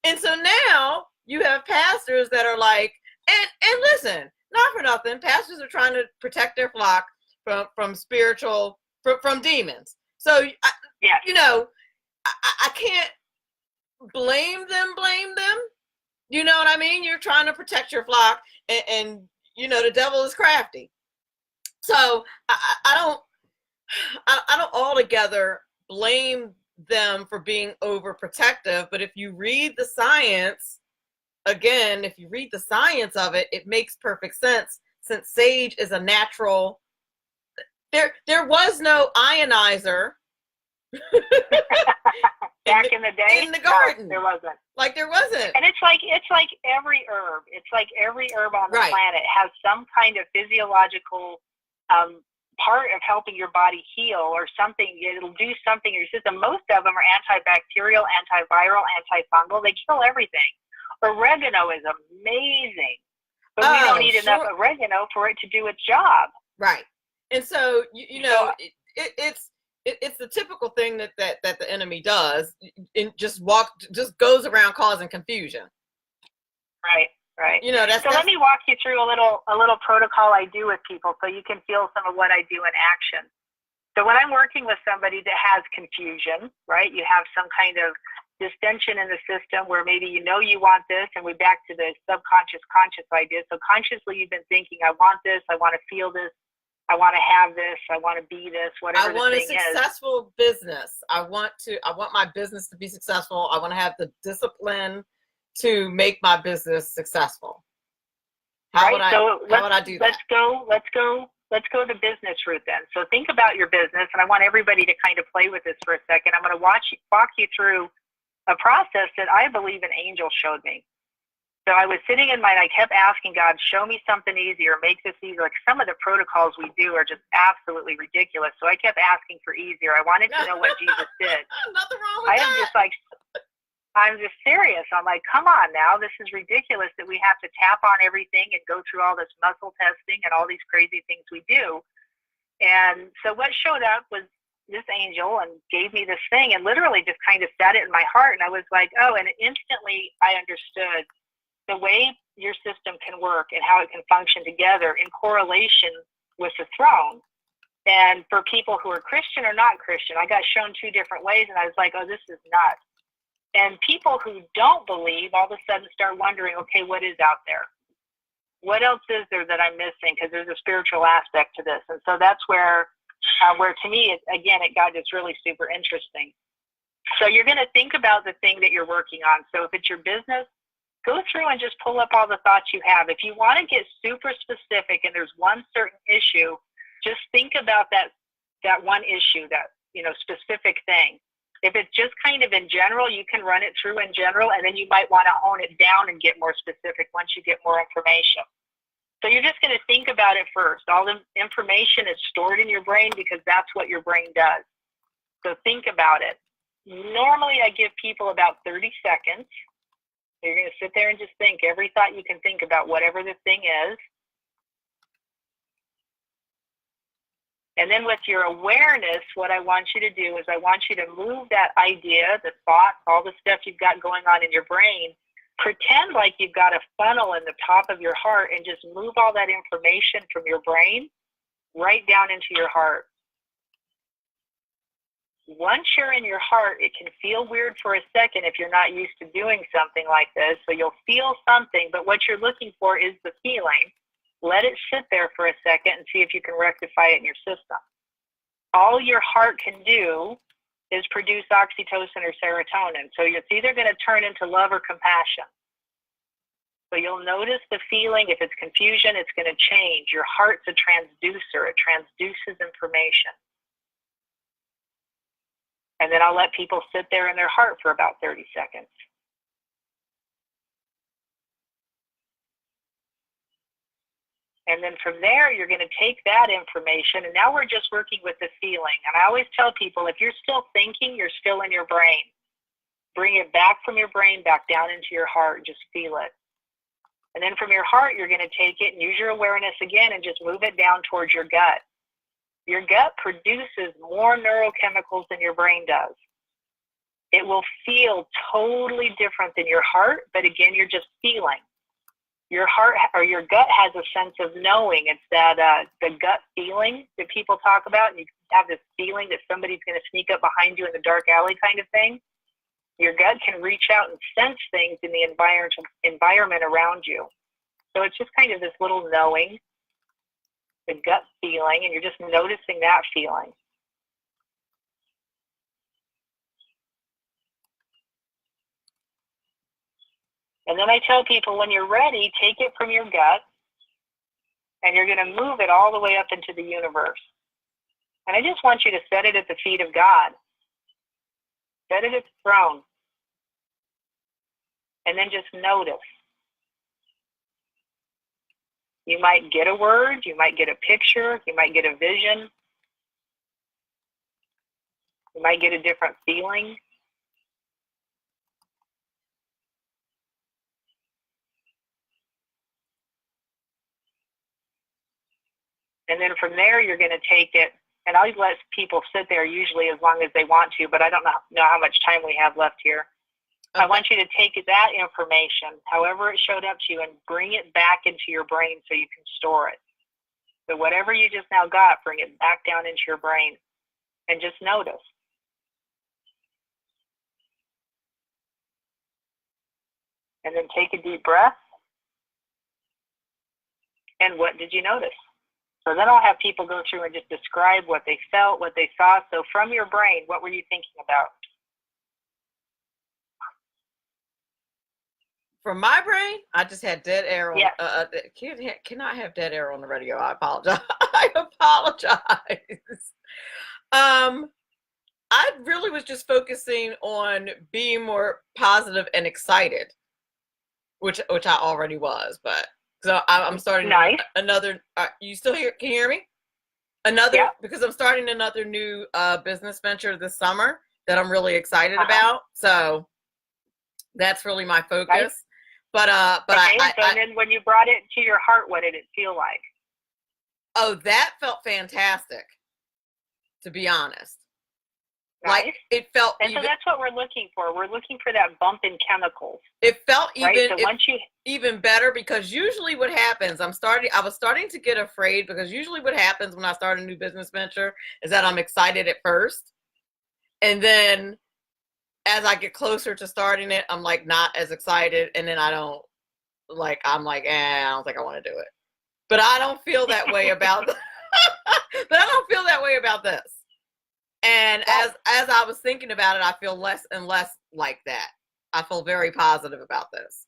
And so now you have pastors that are like, and listen, not for nothing, pastors are trying to protect their flock from spiritual, from demons. So, I can't blame them. You know what I mean? You're trying to protect your flock and the devil is crafty. So I don't altogether blame them for being overprotective, but if you read the science, again, if you read the science of it, it makes perfect sense, since sage is a natural. There was no ionizer back in the day in the garden. No, there wasn't. Like there wasn't. And it's like every herb. It's like every herb on the planet has some kind of physiological part of helping your body heal or something. It'll do something in your system. Most of them are antibacterial, antiviral, antifungal. They kill everything. Oregano is amazing, but we don't need enough oregano for it to do its job. Right. And so it's the typical thing that the enemy does. It just goes around causing confusion. Right. So let me walk you through a little protocol I do with people so you can feel some of what I do in action. So when I'm working with somebody that has confusion, right, you have some kind of distension in the system where maybe you want this, and we're back to the subconscious conscious idea. So consciously you've been thinking, I want this, I want to feel this, I want to have this, I want to be this, whatever the thing is. I want a successful business. I want my business to be successful. I want to have the discipline to make my business successful. How would I do that? Let's go the business route then. So think about your business, and I want everybody to kind of play with this for a second. I'm going to walk you through a process that I believe an angel showed me. So I was sitting in I kept asking God, show me something easier, make this easier. Like some of the protocols we do are just absolutely ridiculous. So I kept asking for easier. I wanted to know what Jesus did. Nothing wrong with that. I'm just serious. I'm like, come on now, this is ridiculous that we have to tap on everything and go through all this muscle testing and all these crazy things we do. And so what showed up was this angel and gave me this thing and literally just kind of set it in my heart. And I was like, oh, and instantly I understood the way your system can work and how it can function together in correlation with the throne. And for people who are Christian or not Christian, I got shown two different ways, and I was like, oh, this is nuts. And people who don't believe all of a sudden start wondering, okay, what is out there? What else is there that I'm missing? Because there's a spiritual aspect to this. And so that's where to me, it got just really super interesting. So you're going to think about the thing that you're working on. So if it's your business, go through and just pull up all the thoughts you have. If you want to get super specific and there's one certain issue, just think about that one issue, that specific thing. If it's just kind of in general, you can run it through in general, and then you might want to hone it down and get more specific once you get more information. So you're just going to think about it first. All the information is stored in your brain because that's what your brain does. So think about it. Normally I give people about 30 seconds. You're going to sit there and just think every thought you can think about whatever the thing is. And then with your awareness, what I want you to do is I want you to move that idea, the thoughts, all the stuff you've got going on in your brain, pretend like you've got a funnel in the top of your heart and just move all that information from your brain right down into your heart. Once you're in your heart, it can feel weird for a second if you're not used to doing something like this. So you'll feel something, but what you're looking for is the feeling. Let it sit there for a second and see if you can rectify it in your system. All your heart can do is produce oxytocin or serotonin. So it's either going to turn into love or compassion. So you'll notice the feeling. If it's confusion, it's going to change. Your heart's a transducer. It transduces information. And then I'll let people sit there in their heart for about 30 seconds. And then from there, you're going to take that information, and now we're just working with the feeling. And I always tell people, if you're still thinking, you're still in your brain. Bring it back from your brain, back down into your heart, and just feel it. And then from your heart, you're going to take it and use your awareness again and just move it down towards your gut. Your gut produces more neurochemicals than your brain does. It will feel totally different than your heart, but again, you're just feeling. Your heart or your gut has a sense of knowing. It's that the gut feeling that people talk about. And you have this feeling that somebody's going to sneak up behind you in the dark alley kind of thing. Your gut can reach out and sense things in the environment around you. So it's just kind of this little knowing, the gut feeling, and you're just noticing that feeling. And then I tell people, when you're ready, take it from your gut, and you're going to move it all the way up into the universe. And I just want you to set it at the feet of God. Set it at the throne. And then just notice. You might get a word, you might get a picture, you might get a vision. You might get a different feeling. And then from there, you're going to take it, and I'll let people sit there usually as long as they want to, but I don't know how much time we have left here. Okay. I want you to take that information, however it showed up to you, and bring it back into your brain so you can store it. So whatever you just now got, bring it back down into your brain and just notice. And then take a deep breath. And what did you notice? So then I'll have people go through and just describe what they felt, what they saw. So from your brain, what were you thinking about? From my brain, I just had dead air on. Yes. Cannot have dead air on the radio. I apologize. I apologize. I really was just focusing on being more positive and excited, which I already was, but. So I'm starting another. You still here? Can you hear me? Yeah. Because I'm starting another new business venture this summer that I'm really excited about. So that's really my focus. Nice. But okay, so then when you brought it to your heart, what did it feel like? Oh, that felt fantastic. To be honest. Nice. Like it felt, and so that's what we're looking for. We're looking for that bump in chemicals. It felt even better because usually what happens, I was starting to get afraid because usually what happens when I start a new business venture is that I'm excited at first, and then as I get closer to starting it, I'm like not as excited, and then I don't I don't think I want to do it. But I don't feel that way about. But I don't feel that way about this. And as I was thinking about it, I feel less and less like that. I feel very positive about this.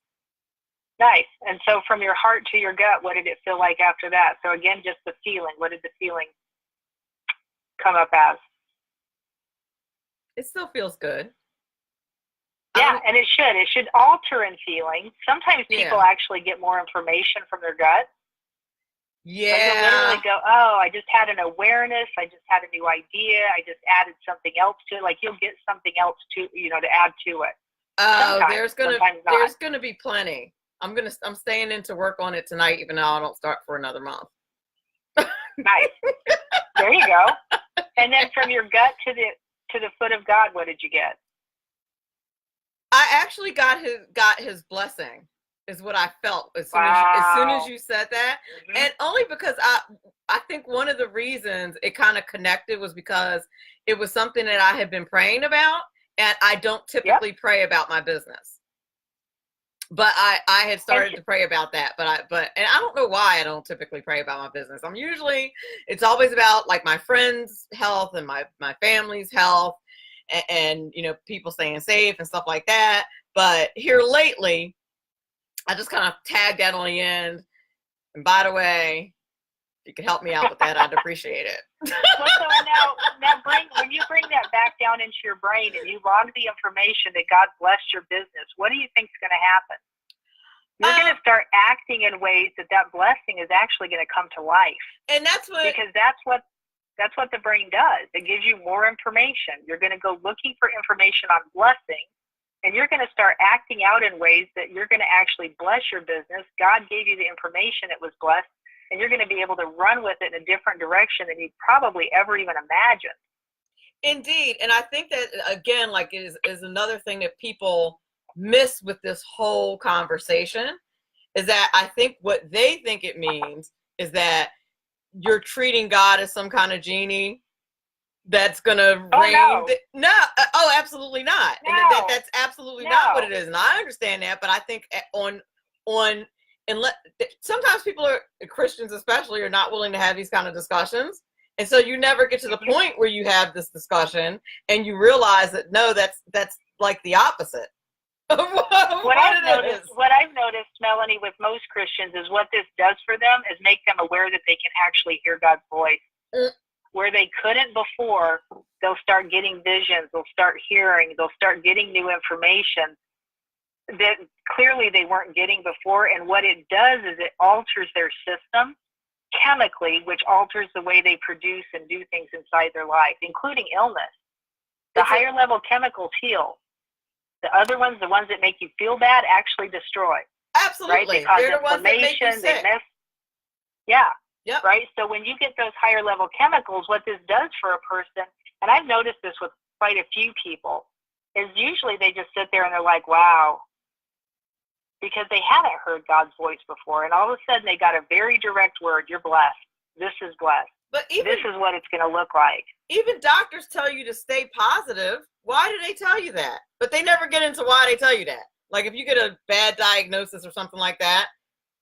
Nice. And so from your heart to your gut, what did it feel like after that? So again, just the feeling. What did the feeling come up as? It still feels good. Yeah, and it should. It should alter in feeling. Sometimes people actually get more information from their gut. Yeah. Like you'll literally go, oh, I just had an awareness. I just had a new idea. I just added something else to it. Like you'll get something else to add to it. Oh, Sometimes, sometimes not. there's gonna be plenty. I'm staying in to work on it tonight, even though I don't start for another month. Nice. There you go. And then from your gut to the foot of God, what did you get? I actually got his blessing, is what I felt as soon as you said that. Mm-hmm. And only because I think one of the reasons it kind of connected was because it was something that I had been praying about, and I don't typically pray about my business. But I had started to pray about that, and I don't know why I don't typically pray about my business. It's always about like my friends' health and my family's health, and you know, people staying safe and stuff like that. But here lately, I just kind of tagged that on the end. And by the way, if you could help me out with that, I'd appreciate it. Well, so now when you bring that back down into your brain and you log the information that God blessed your business, what do you think is going to happen? You're going to start acting in ways that blessing is actually going to come to life. And that's what the brain does. It gives you more information. You're going to go looking for information on blessing, and you're going to start acting out in ways that you're going to actually bless your business. God gave you the information that was blessed, and you're going to be able to run with it in a different direction than you probably ever even imagined. Indeed. And I think that, again, like is another thing that people miss with this whole conversation, is that I think what they think it means is that you're treating God as some kind of genie that's going to reign. No. Oh, absolutely not. No. And that's absolutely not what it is. And I understand that, but I think sometimes people Christians especially, are not willing to have these kind of discussions. And so you never get to the point where you have this discussion and you realize that, no, that's like the opposite. What I've noticed, Melanie, with most Christians is what this does for them is make them aware that they can actually hear God's voice. Where they couldn't before, they'll start getting visions, they'll start hearing, they'll start getting new information that clearly they weren't getting before. And what it does is it alters their system chemically, which alters the way they produce and do things inside their life, including illness. The higher level chemicals heal. The other ones, the ones that make you feel bad, actually destroy. Absolutely. Right? They cause They're the ones that make you inflammation. sick. Yep. Right? So when you get those higher level chemicals, what this does for a person, and I've noticed this with quite a few people, is usually they just sit there and they're like, wow, because they haven't heard God's voice before. And all of a sudden they got a very direct word, you're blessed. This is blessed. But this is what it's going to look like. Even doctors tell you to stay positive. Why do they tell you that? But they never get into why they tell you that. Like if you get a bad diagnosis or something like that,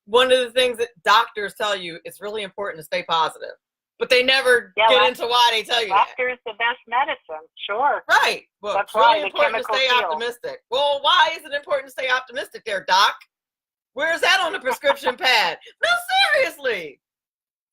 one of the things that doctors tell you, it's really important to stay positive. But they never get into why they tell you that. Laughter is the best medicine, sure. Right. Well, that's it's really why important to stay optimistic. Well, why is it important to stay optimistic there, Doc? Where is that on the prescription pad? No, seriously.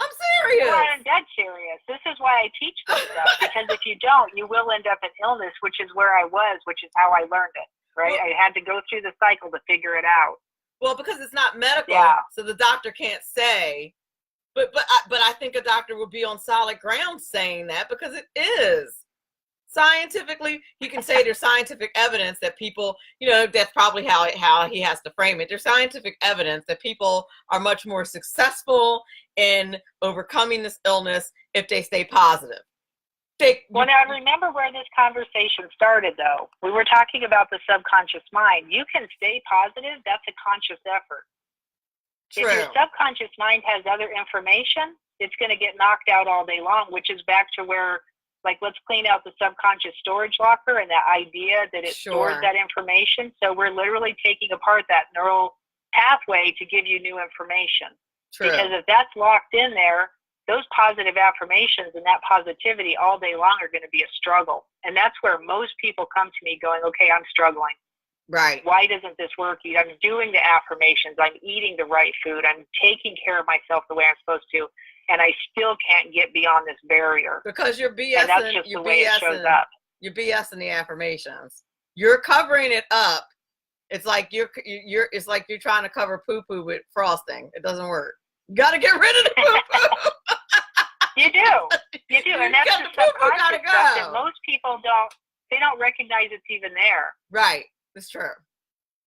I'm serious. Well, I'm dead serious. This is why I teach this stuff, because if you don't, you will end up in illness, which is where I was, which is how I learned it, right? Well, I had to go through the cycle to figure it out. Well, because it's not medical, so the doctor can't say, but I think a doctor would be on solid ground saying that, because it is. Scientifically, he can say there's scientific evidence that people, that's probably how he has to frame it. There's scientific evidence that people are much more successful in overcoming this illness if they stay positive. Well, now remember where this conversation started, though. We were talking about the subconscious mind. You can stay positive. That's a conscious effort. True. If your subconscious mind has other information, it's going to get knocked out all day long, which is back to where, like, let's clean out the subconscious storage locker and that idea that it stores that information. So we're literally taking apart that neural pathway to give you new information. True. Because if that's locked in there, those positive affirmations and that positivity all day long are going to be a struggle. And that's where most people come to me going, okay, I'm struggling. Right. Why doesn't this work? I'm doing the affirmations. I'm eating the right food. I'm taking care of myself the way I'm supposed to. And I still can't get beyond this barrier. Because you're BSing. And that's just the way it shows up. You're BSing the affirmations. You're covering it up. It's like it's like you're trying to cover poo-poo with frosting. It doesn't work. You got to get rid of the poo-poo. You do. And that's the subconscious stuff that most people don't recognize it's even there. Right. It's true.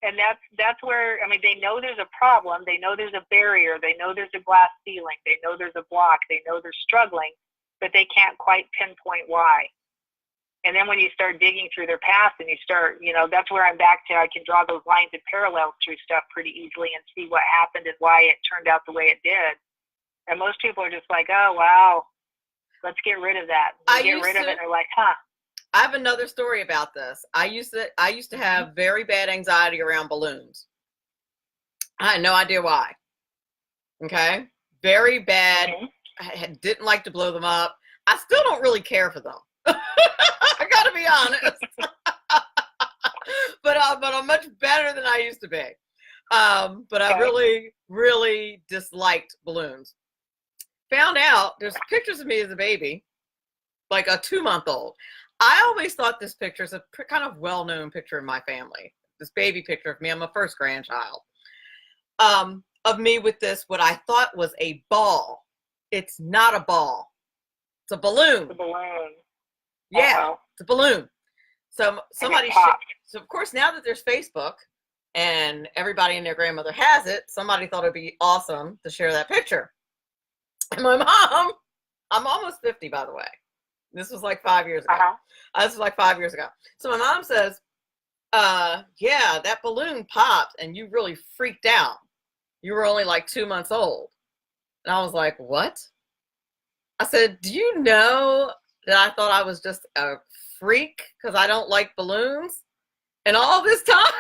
And that's where, I mean, they know there's a problem. They know there's a barrier. They know there's a glass ceiling. They know there's a block. They know they're struggling, but they can't quite pinpoint why. And then when you start digging through their past and you start, that's where I'm back to, I can draw those lines and parallels through stuff pretty easily and see what happened and why it turned out the way it did. And most people are just like, oh, wow, let's get rid of that. Get rid of it. And they're like, huh. I have another story about this. I used to have very bad anxiety around balloons. I had no idea why. Okay? Very bad. I didn't like to blow them up. I still don't really care for them. I gotta be honest. but I'm much better than I used to be. But I really, really disliked balloons. Found out there's pictures of me as a baby, like a 2-month-old. I always thought this picture is a kind of well-known picture in my family. This baby picture of me. I'm my first grandchild. Of me with this, what I thought was a ball. It's not a ball. It's a balloon. It's a balloon. Yeah, it's a balloon. So somebody, so of course, now that there's Facebook and everybody and their grandmother has it, somebody thought it'd be awesome to share that picture. And my mom, I'm almost 50, by the way. This was like 5 years ago. This was like 5 years ago. So my mom says, yeah, that balloon popped and you really freaked out. You were only like 2 months old. And I was like, what? I said, do you know that I thought I was just a freak because I don't like balloons? And all this time.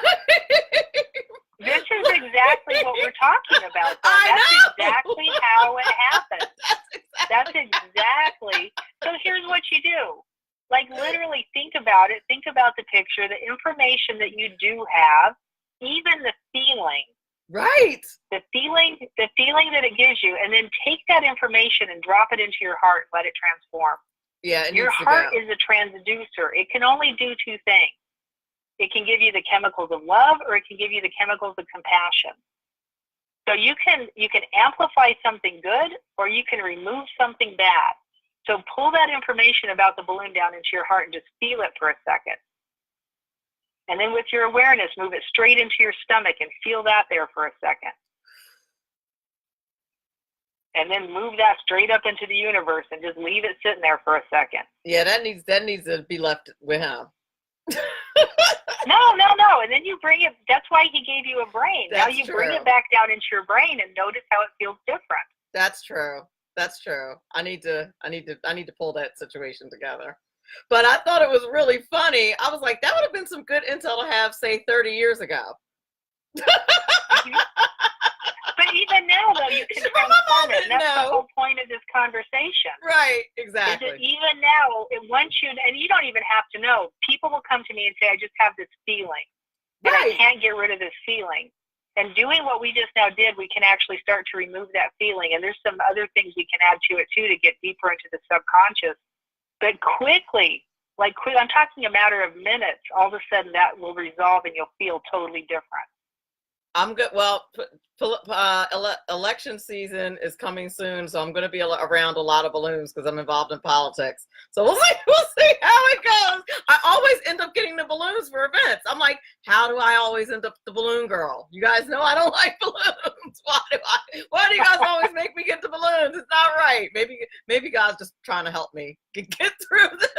This is exactly what we're talking about. That's exactly how it happened. That's exactly. So here's what you do. Like, literally think about it. Think about the picture, the information that you do have, even the feeling. Right. The feeling that it gives you, and then take that information and drop it into your heart and let it transform. Yeah. Your heart is a transducer. It can only do two things. It can give you the chemicals of love, or it can give you the chemicals of compassion. So you can amplify something good, or you can remove something bad. So pull that information about the balloon down into your heart and just feel it for a second. And then with your awareness, move it straight into your stomach and feel that there for a second. And then move that straight up into the universe and just leave it sitting there for a second. Yeah, that needs to be left with him. No. And then you bring it. That's why he gave you a brain. Now you bring it back down into your brain and notice how it feels different. That's true. I need to pull that situation together. But I thought it was really funny. I was like, that would have been some good intel to have, say, 30 years ago. But even now, though, you can transform it. And that's the whole point of this conversation. Right, exactly. Even now, and you don't even have to know. People will come to me and say, I just have this feeling. And I can't get rid of this feeling. And doing what we just now did, we can actually start to remove that feeling. And there's some other things we can add to it, too, to get deeper into the subconscious. But quickly, I'm talking a matter of minutes, all of a sudden that will resolve and you'll feel totally different. I'm good. Well, election season is coming soon, so I'm going to be around a lot of balloons because I'm involved in politics. So we'll see how it goes. I always end up getting the balloons for events. I'm like, how do I always end up the balloon girl? You guys know I don't like balloons. Why do you guys always make me get the balloons? It's not right. Maybe God's just trying to help me get through this.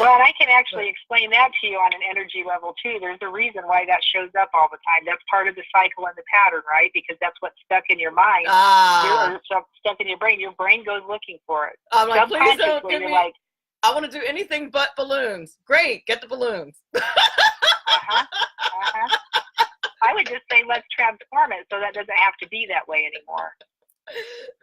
Well, and I can actually explain that to you on an energy level, too. There's a reason why that shows up all the time. That's part of the cycle and the pattern, right? Because that's what's stuck in your mind. You're stuck in your brain. Your brain goes looking for it. I'm like, please don't give me, I want to do anything but balloons. Great, get the balloons. I would just say let's transform it so that doesn't have to be that way anymore.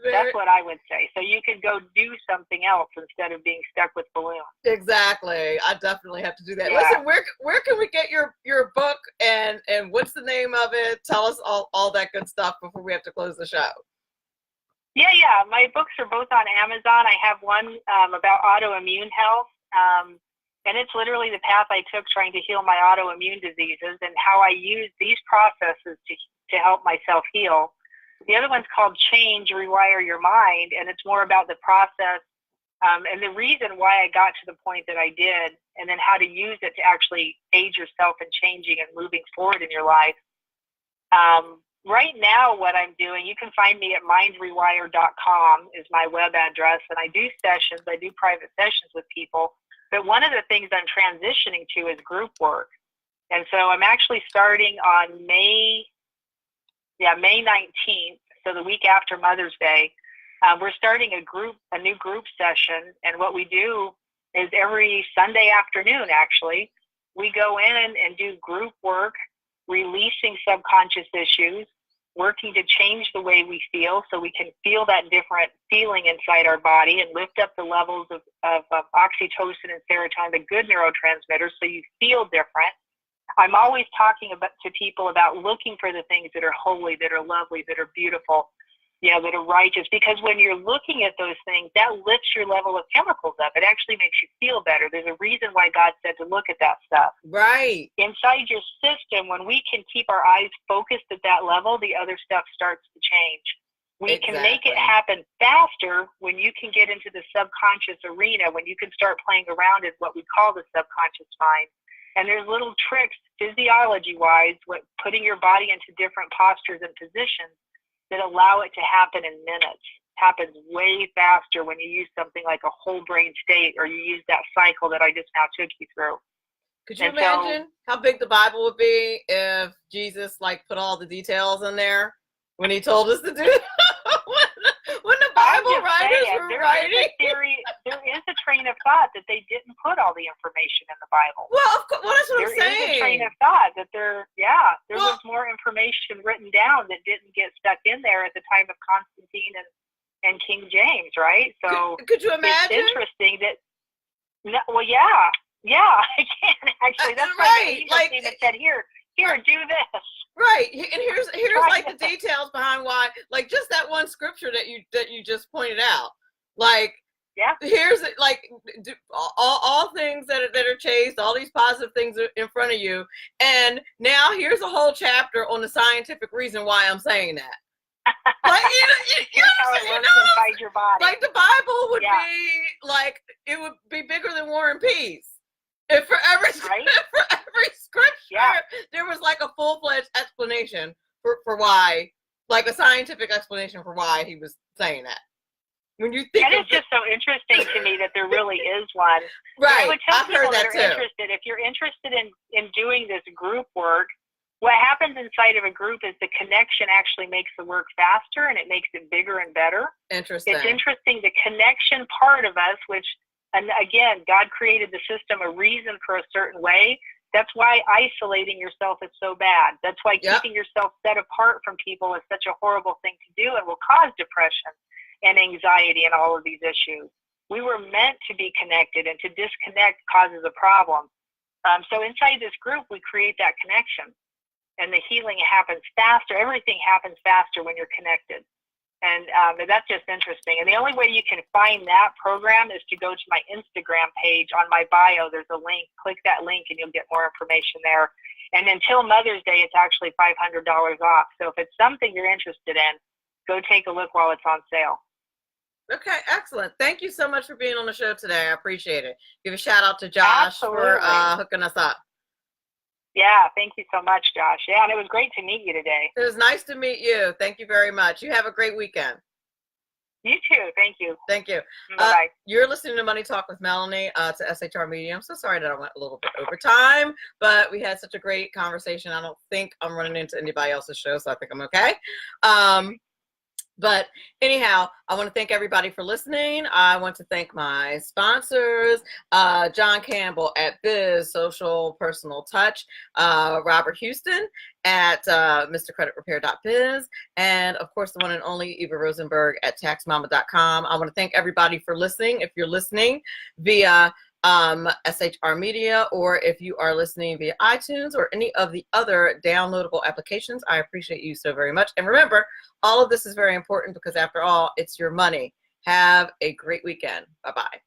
That's what I would say. So you could go do something else instead of being stuck with balloons. Exactly. I definitely have to do that. Yeah. Listen, where can we get your book and what's the name of it? Tell us all that good stuff before we have to close the show. Yeah. My books are both on Amazon. I have one about autoimmune health. And it's literally the path I took trying to heal my autoimmune diseases and how I use these processes to help myself heal. The other one's called Change, Rewire Your Mind, and it's more about the process And the reason why I got to the point that I did, and then how to use it to actually aid yourself in changing and moving forward in your life. Right now, what I'm doing, you can find me at mindrewire.com is my web address, and I do sessions. I do private sessions with people. But one of the things I'm transitioning to is group work. And so I'm actually starting on May 19th, so the week after Mother's Day. We're starting a new group session, and what we do is every Sunday afternoon, actually, we go in and do group work, releasing subconscious issues, working to change the way we feel so we can feel that different feeling inside our body and lift up the levels of oxytocin and serotonin, the good neurotransmitters, so you feel different. I'm always talking to people about looking for the things that are holy, that are lovely, that are beautiful, that are righteous, because when you're looking at those things, that lifts your level of chemicals up. It actually makes you feel better. There's a reason why God said to look at that stuff. Right. Inside your system, when we can keep our eyes focused at that level, the other stuff starts to change. We can make it happen faster when you can get into the subconscious arena, when you can start playing around in what we call the subconscious mind. And there's little tricks, physiology-wise, putting your body into different postures and positions that allow it to happen in minutes. Happens way faster when you use something like a whole brain state, or you use that cycle that I just now took you through. Could you imagine how big the Bible would be if Jesus put all the details in there when he told us to do it? when the Bible writers were writing? There is a train of thought that they didn't put all the information in the Bible. Well, of course, that's what I'm saying. There is a train of thought that there was more information written down that didn't get stuck in there at the time of Constantine and King James, right? So could you imagine? It's interesting that. I can actually. That's right. It said here, do this. Right, and here's the details behind why, just that one scripture that you just pointed out. Here's all things that are chased, all these positive things are in front of you, and now here's a whole chapter on the scientific reason why I'm saying that. Inside your body. The Bible would be it would be bigger than War and Peace. If for every scripture, there was a full-fledged explanation for why, a scientific explanation for why he was saying that. When you think, and it's just so interesting to me that there really is one. Right, I would tell I've people heard that that are too. interested, if you're interested in doing this group work, what happens inside of a group is the connection actually makes the work faster, and it makes it bigger and better. Interesting. It's interesting, the connection part of us, which, and again, God created the system a reason for a certain way. That's why isolating yourself is so bad. That's why keeping yourself set apart from people is such a horrible thing to do and will cause depression and anxiety and all of these issues. We were meant to be connected, and to disconnect causes a problem. So inside this group, we create that connection, and the healing happens faster. Everything happens faster when you're connected. And that's just interesting. And the only way you can find that program is to go to my Instagram page. On my bio, there's a link. Click that link and you'll get more information there. And until Mother's Day, it's actually $500 off. So if it's something you're interested in, go take a look while it's on sale. Okay, excellent. Thank you so much for being on the show today. I appreciate it. Give a shout out to Josh for hooking us up. Yeah, thank you so much, Josh. Yeah, and it was great to meet you today. It was nice to meet you. Thank you very much. You have a great weekend. You too. Thank you. Thank you. Bye-bye. You're listening to Money Talk with Melanie to SHR Media. I'm so sorry that I went a little bit over time, but we had such a great conversation. I don't think I'm running into anybody else's show, so I think I'm okay. But anyhow, I want to thank everybody for listening. I want to thank my sponsors, John Campbell at Biz Social Personal Touch, Robert Houston at MrCreditRepair.biz, and of course the one and only Eva Rosenberg at TaxMama.com. I want to thank everybody for listening. If you're listening via SHR Media, or if you are listening via iTunes or any of the other downloadable applications, I appreciate you so very much. And remember, all of this is very important because after all, it's your money. Have a great weekend. Bye-bye.